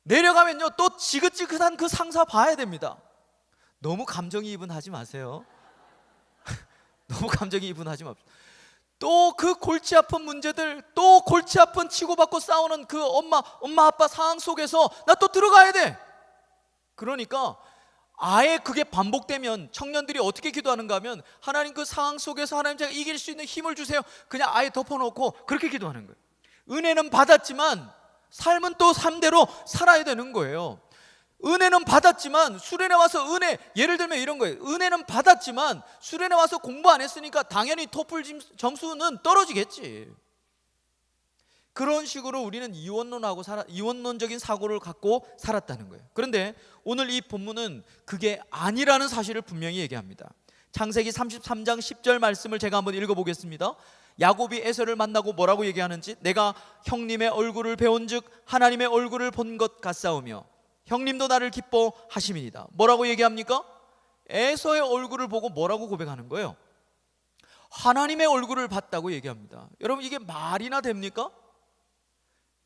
내려가면요, 또 지긋지긋한 그 상사 봐야 됩니다. 너무 감정이입은 하지 마세요. 너무 감정이입은 하지 마세요. 또 그 골치 아픈 문제들, 또 골치 아픈 치고받고 싸우는 그 엄마 아빠 상황 속에서 나 또 들어가야 돼. 그러니까 아예 그게 반복되면 청년들이 어떻게 기도하는가 하면, 하나님 그 상황 속에서 하나님 제가 이길 수 있는 힘을 주세요. 그냥 아예 덮어놓고 그렇게 기도하는 거예요. 은혜는 받았지만 삶은 또 삶대로 살아야 되는 거예요. 은혜는 받았지만 수련회 와서 예를 들면 이런 거예요. 은혜는 받았지만 수련회 와서 공부 안 했으니까 당연히 토플 점수는 떨어지겠지. 그런 식으로 우리는 이원론적인 사고를 갖고 살았다는 거예요. 그런데 오늘 이 본문은 그게 아니라는 사실을 분명히 얘기합니다. 창세기 33장 10절 말씀을 제가 한번 읽어보겠습니다. 야곱이 에서를 만나고 뭐라고 얘기하는지, 내가 형님의 얼굴을 배운즉 하나님의 얼굴을 본 것 같사오며 형님도 나를 기뻐하심이니이다. 뭐라고 얘기합니까? 에서의 얼굴을 보고 뭐라고 고백하는 거예요? 하나님의 얼굴을 봤다고 얘기합니다. 여러분, 이게 말이나 됩니까?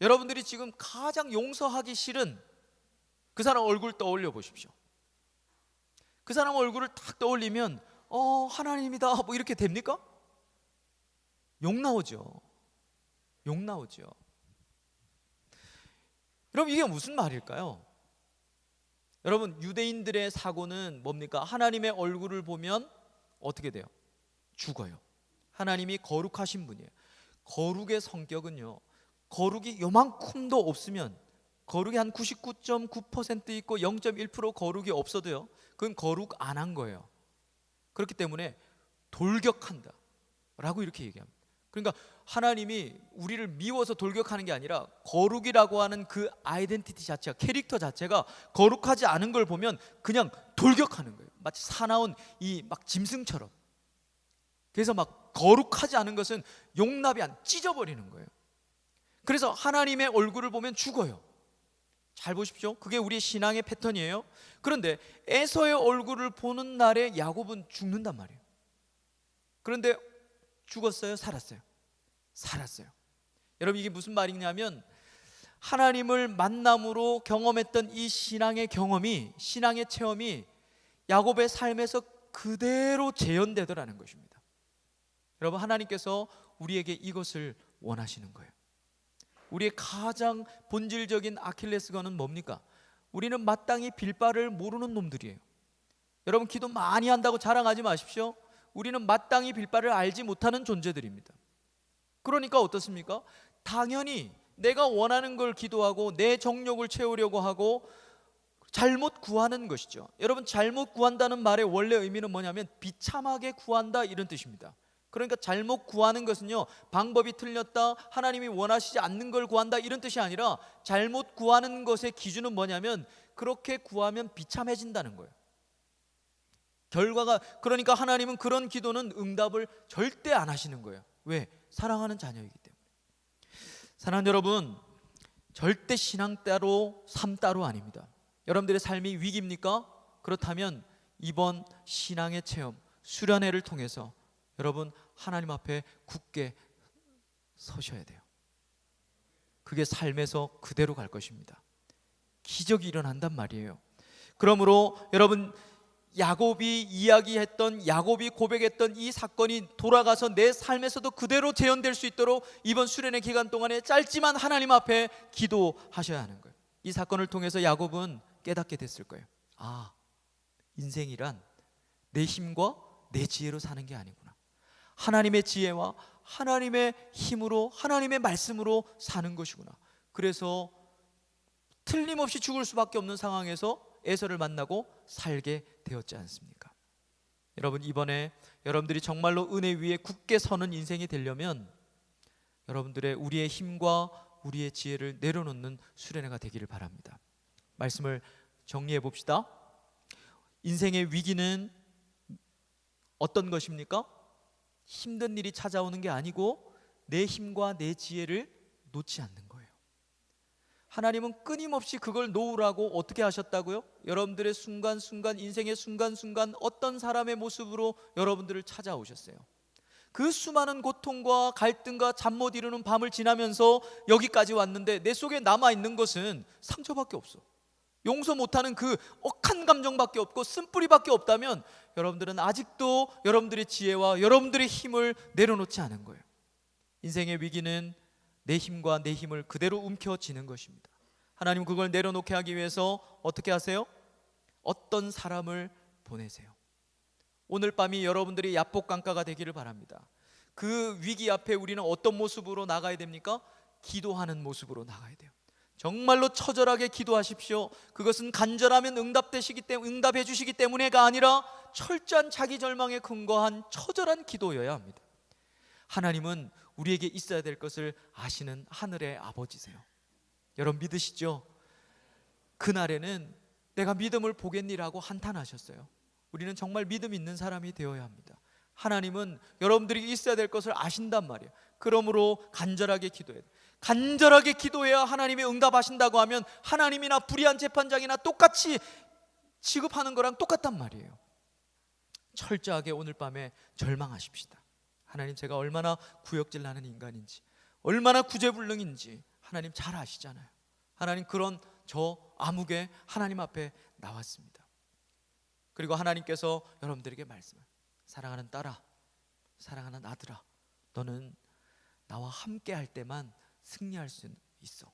여러분들이 지금 가장 용서하기 싫은 그 사람 얼굴 떠올려 보십시오. 그 사람 얼굴을 딱 떠올리면 하나님이다 뭐 이렇게 됩니까? 욕 나오죠. 욕 나오죠. 여러분, 이게 무슨 말일까요? 여러분, 유대인들의 사고는 뭡니까? 하나님의 얼굴을 보면 어떻게 돼요? 죽어요. 하나님이 거룩하신 분이에요. 거룩의 성격은요, 거룩이 요만큼도 없으면, 거룩이 한 99.9% 있고 0.1% 거룩이 없어도요, 그건 거룩 안 한 거예요. 그렇기 때문에 돌격한다 라고 이렇게 얘기합니다. 그러니까 하나님이 우리를 미워서 돌격하는 게 아니라 거룩이라고 하는 그 아이덴티티 자체가, 캐릭터 자체가 거룩하지 않은 걸 보면 그냥 돌격하는 거예요. 마치 사나운 이 막 짐승처럼. 그래서 막 거룩하지 않은 것은 용납이 안, 찢어버리는 거예요. 그래서 하나님의 얼굴을 보면 죽어요. 잘 보십시오. 그게 우리의 신앙의 패턴이에요. 그런데 에서의 얼굴을 보는 날에 야곱은 죽는단 말이에요. 그런데 죽었어요? 살았어요? 살았어요. 여러분, 이게 무슨 말이냐면 하나님을 만남으로 경험했던 이 신앙의 경험이, 신앙의 체험이 야곱의 삶에서 그대로 재현되더라는 것입니다. 여러분, 하나님께서 우리에게 이것을 원하시는 거예요. 우리의 가장 본질적인 아킬레스건은 뭡니까? 우리는 마땅히 빌바를 모르는 놈들이에요. 여러분, 기도 많이 한다고 자랑하지 마십시오. 우리는 마땅히 빌바를 알지 못하는 존재들입니다. 그러니까 어떻습니까? 당연히 내가 원하는 걸 기도하고 내 정욕을 채우려고 하고 잘못 구하는 것이죠. 여러분, 잘못 구한다는 말의 원래 의미는 뭐냐면 비참하게 구한다, 이런 뜻입니다. 그러니까 잘못 구하는 것은요, 방법이 틀렸다, 하나님이 원하시지 않는 걸 구한다, 이런 뜻이 아니라 잘못 구하는 것의 기준은 뭐냐면 그렇게 구하면 비참해진다는 거예요. 결과가, 그러니까 하나님은 그런 기도는 응답을 절대 안 하시는 거예요. 왜? 사랑하는 자녀이기 때문에. 사랑하는 여러분, 절대 신앙 따로 삶 따로 아닙니다. 여러분들의 삶이 위기입니까? 그렇다면 이번 신앙의 체험, 수련회를 통해서 여러분 하나님 앞에 굳게 서셔야 돼요. 그게 삶에서 그대로 갈 것입니다. 기적이 일어난단 말이에요. 그러므로 여러분, 야곱이 이야기했던, 야곱이 고백했던 이 사건이 돌아가서 내 삶에서도 그대로 재현될 수 있도록 이번 수련의 기간 동안에 짧지만 하나님 앞에 기도하셔야 하는 거예요. 이 사건을 통해서 야곱은 깨닫게 됐을 거예요. 아, 인생이란 내 힘과 내 지혜로 사는 게 아니구나. 하나님의 지혜와 하나님의 힘으로, 하나님의 말씀으로 사는 것이구나. 그래서 틀림없이 죽을 수밖에 없는 상황에서 에서를 만나고 살게 되었지 않습니까? 여러분, 이번에 여러분들이 정말로 은혜 위에 굳게 서는 인생이 되려면 여러분들의 우리의 힘과 우리의 지혜를 내려놓는 수련회가 되기를 바랍니다. 말씀을 정리해 봅시다. 인생의 위기는 어떤 것입니까? 힘든 일이 찾아오는 게 아니고 내 힘과 내 지혜를 놓지 않는 거예요. 하나님은 끊임없이 그걸 놓으라고 어떻게 하셨다고요? 여러분들의 순간순간, 인생의 순간순간 어떤 사람의 모습으로 여러분들을 찾아오셨어요. 그 수많은 고통과 갈등과 잠 못 이루는 밤을 지나면서 여기까지 왔는데 내 속에 남아있는 것은 상처밖에 없어. 용서 못하는 그 억한 감정밖에 없고 쓴뿌리밖에 없다면 여러분들은 아직도 여러분들의 지혜와 여러분들의 힘을 내려놓지 않은 거예요. 인생의 위기는 내 힘과 내 힘을 그대로 움켜쥐는 것입니다. 하나님, 그걸 내려놓게 하기 위해서 어떻게 하세요? 어떤 사람을 보내세요. 오늘 밤이 여러분들이 야복강가가 되기를 바랍니다. 그 위기 앞에 우리는 어떤 모습으로 나가야 됩니까? 기도하는 모습으로 나가야 돼요. 정말로 처절하게 기도하십시오. 그것은 간절하면 응답해 주시기 때문에가 아니라 철저한 자기 절망에 근거한 처절한 기도여야 합니다. 하나님은 우리에게 있어야 될 것을 아시는 하늘의 아버지세요. 여러분, 믿으시죠? 그날에는 내가 믿음을 보겠니라고 한탄하셨어요. 우리는 정말 믿음 있는 사람이 되어야 합니다. 하나님은 여러분들이 있어야 될 것을 아신단 말이에요. 그러므로 간절하게 기도해야 돼요. 간절하게 기도해야 하나님이 응답하신다고 하면 하나님이나 불의한 재판장이나 똑같이 취급하는 거랑 똑같단 말이에요. 철저하게 오늘 밤에 절망하십시다. 하나님, 제가 얼마나 구역질 나는 인간인지, 얼마나 구제불능인지 하나님 잘 아시잖아요. 하나님, 그런 저 아무개 하나님 앞에 나왔습니다. 그리고 하나님께서 여러분들에게 말씀을, 사랑하는 딸아, 사랑하는 아들아, 너는 나와 함께 할 때만 승리할 수 있어.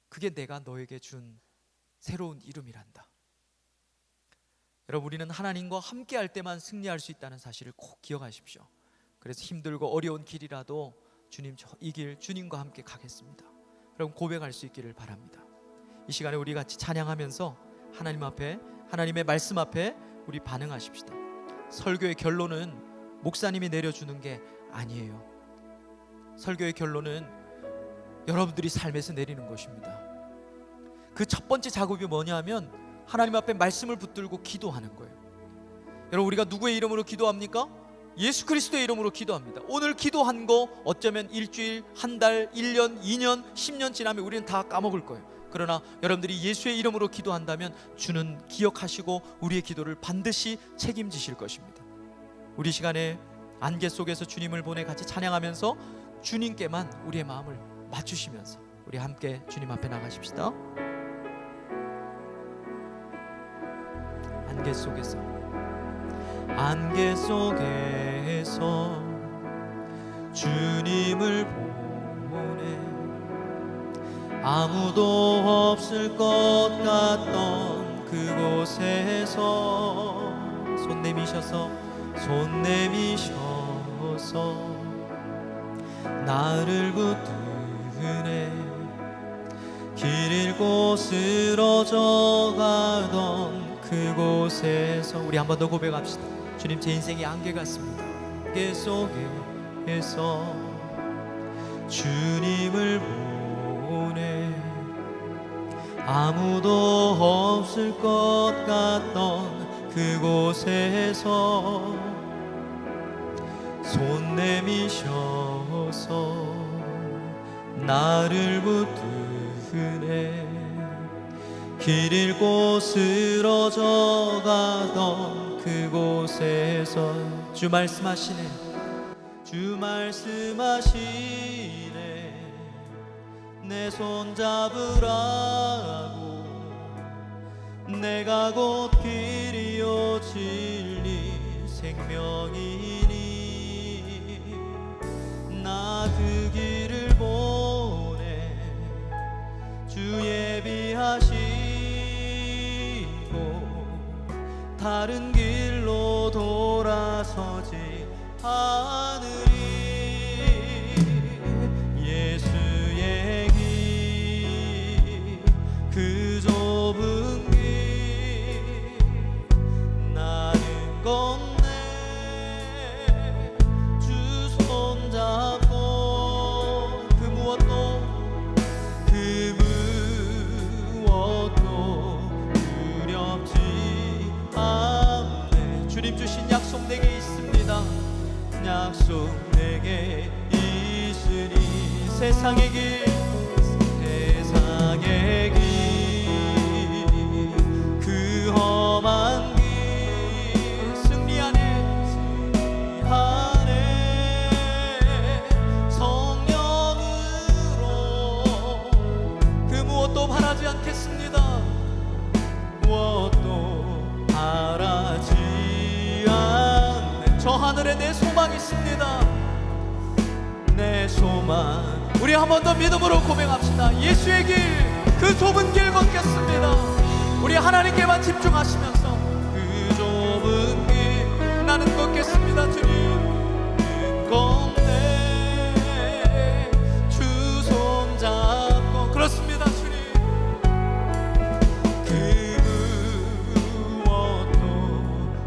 그게 내가 너에게 준 새로운 이름이란다. 여러분, 우리는 하나님과 함께 할 때만 승리할 수 있다는 사실을 꼭 기억하십시오. 그래서 힘들고 어려운 길이라도 주님, 저 이 길 주님과 함께 가겠습니다. 여러분 고백할 수 있기를 바랍니다. 이 시간에 우리 같이 찬양하면서 하나님 앞에, 하나님의 말씀 앞에 우리 반응하십시다. 설교의 결론은 목사님이 내려주는 게 아니에요. 설교의 결론은 여러분들이 삶에서 내리는 것입니다. 그 첫 번째 작업이 뭐냐 하면 하나님 앞에 말씀을 붙들고 기도하는 거예요. 여러분, 우리가 누구의 이름으로 기도합니까? 예수 그리스도의 이름으로 기도합니다. 오늘 기도한 거 어쩌면 일주일, 한 달, 1년, 2년, 10년 지나면 우리는 다 까먹을 거예요. 그러나 여러분들이 예수의 이름으로 기도한다면 주는 기억하시고 우리의 기도를 반드시 책임지실 것입니다. 우리 시간에 안개 속에서 주님을 보내 같이 찬양하면서 주님께만 우리의 마음을 맞추시면서 우리 함께 주님 앞에 나가십시다. 안개 속에서, 안개 속에서 주님을 보내 아무도 없을 것 같던 그곳에서 손 내미셔서 나를 붙드네 길 잃고 쓰러져 가던 그곳에서 우리 한 번 더 고백합시다. 주님, 제 인생이 안개 같습니다. 안개 속에서 주님을 보내 아무도 없을 것 같던 그곳에서 손 내미셔서 나를 붙드네 길 잃고 쓰러져 가던 그곳에서 주 말씀하시네 내 손 잡으라고 내가 곧 길이요 진리 생명이니 나 그 길을 보내 주 예비하시고 다른 길로 돌아서지 않으리 예수의 길 그 좁은 길 나는 건네 주 손잡고 그 무엇도 두렵지 않네 주님 주신 약속 내게 있습니다. 약속 내게 있으니 세상의 길 그 험한 길 승리하네 성령으로 그 무엇도 바라지 않겠습니다. 무엇도 바라지 않네 저 하늘에 내 소망이 있습니다. 내 소망 우리 한 번 더 믿음으로 고백합시다. 예수의 길 그 좁은 길 걷겠습니다. 우리 하나님께만 집중하시면서 그 좁은 길 나는 걷겠습니다. 주님 걷네 주 손잡고 그렇습니다. 주님 그 무엇도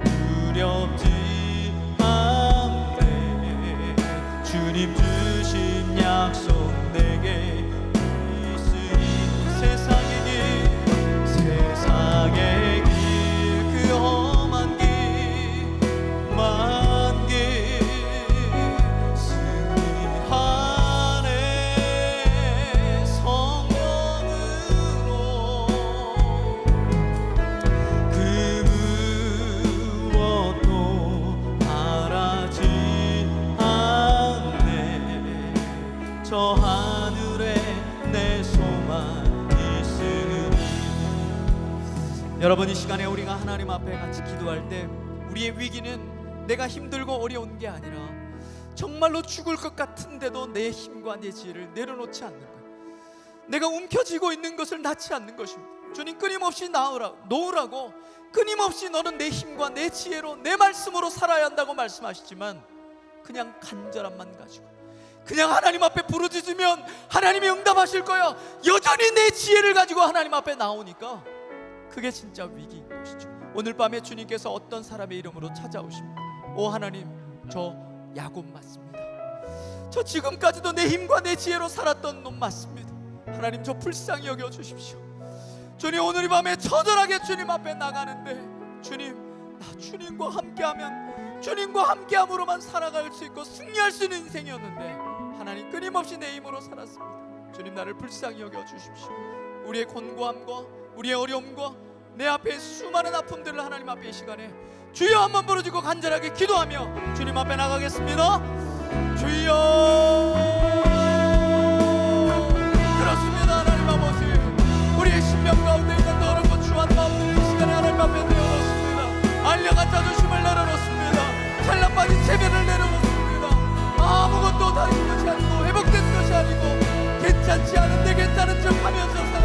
두렵지 않네 주님 주신 약속 내게 세상의 길 그 험한 길 만 길 승리하네 성령으로 그 무엇도 바라지 않네 저 하늘에 내 소망 여러분 이 시간에 우리가 하나님 앞에 같이 기도할 때 우리의 위기는 내가 힘들고 어려운 게 아니라 정말로 죽을 것 같은데도 내 힘과 내 지혜를 내려놓지 않는 거예요. 내가 움켜쥐고 있는 것을 낳지 않는 것입니다. 주님 끊임없이 놓으라고 끊임없이 너는 내 힘과 내 지혜로 내 말씀으로 살아야 한다고 말씀하시지만 그냥 간절함만 가지고 그냥 하나님 앞에 부르짖으면 하나님이 응답하실 거야. 여전히 내 지혜를 가지고 하나님 앞에 나오니까 그게 진짜 위기인 것이죠. 오늘 밤에 주님께서 어떤 사람의 이름으로 찾아오십니다. 오 하나님, 저 야곱 맞습니다. 저 지금까지도 내 힘과 내 지혜로 살았던 놈 맞습니다. 하나님, 저 불쌍히 여겨 주십시오. 주님, 오늘 이 밤에 처절하게 주님 앞에 나가는데 주님, 나 주님과 함께하면 주님과 함께함으로만 살아갈 수 있고 승리할 수 있는 인생이었는데 하나님, 끊임없이 내 힘으로 살았습니다. 주님, 나를 불쌍히 여겨 주십시오. 우리의 곤고함과 우리의 어려움과 내 앞에 수많은 아픔들을 하나님 앞에 이 시간에 주여 한번 부르짖고 간절하게 기도하며 주님 앞에 나가겠습니다. 주여. 그렇습니다. 하나님 아버지, 우리의 심령 가운데 있는 더럽고 추한 마음들을 이 시간에 하나님 앞에 내어놓습니다. 알려간 자존심을 내려놓습니다. 잘나빠진 체면을 내려놓습니다. 아무것도 다른 것이 아니고 회복된 것이 아니고 괜찮지 않은데 괜찮은 척 하면서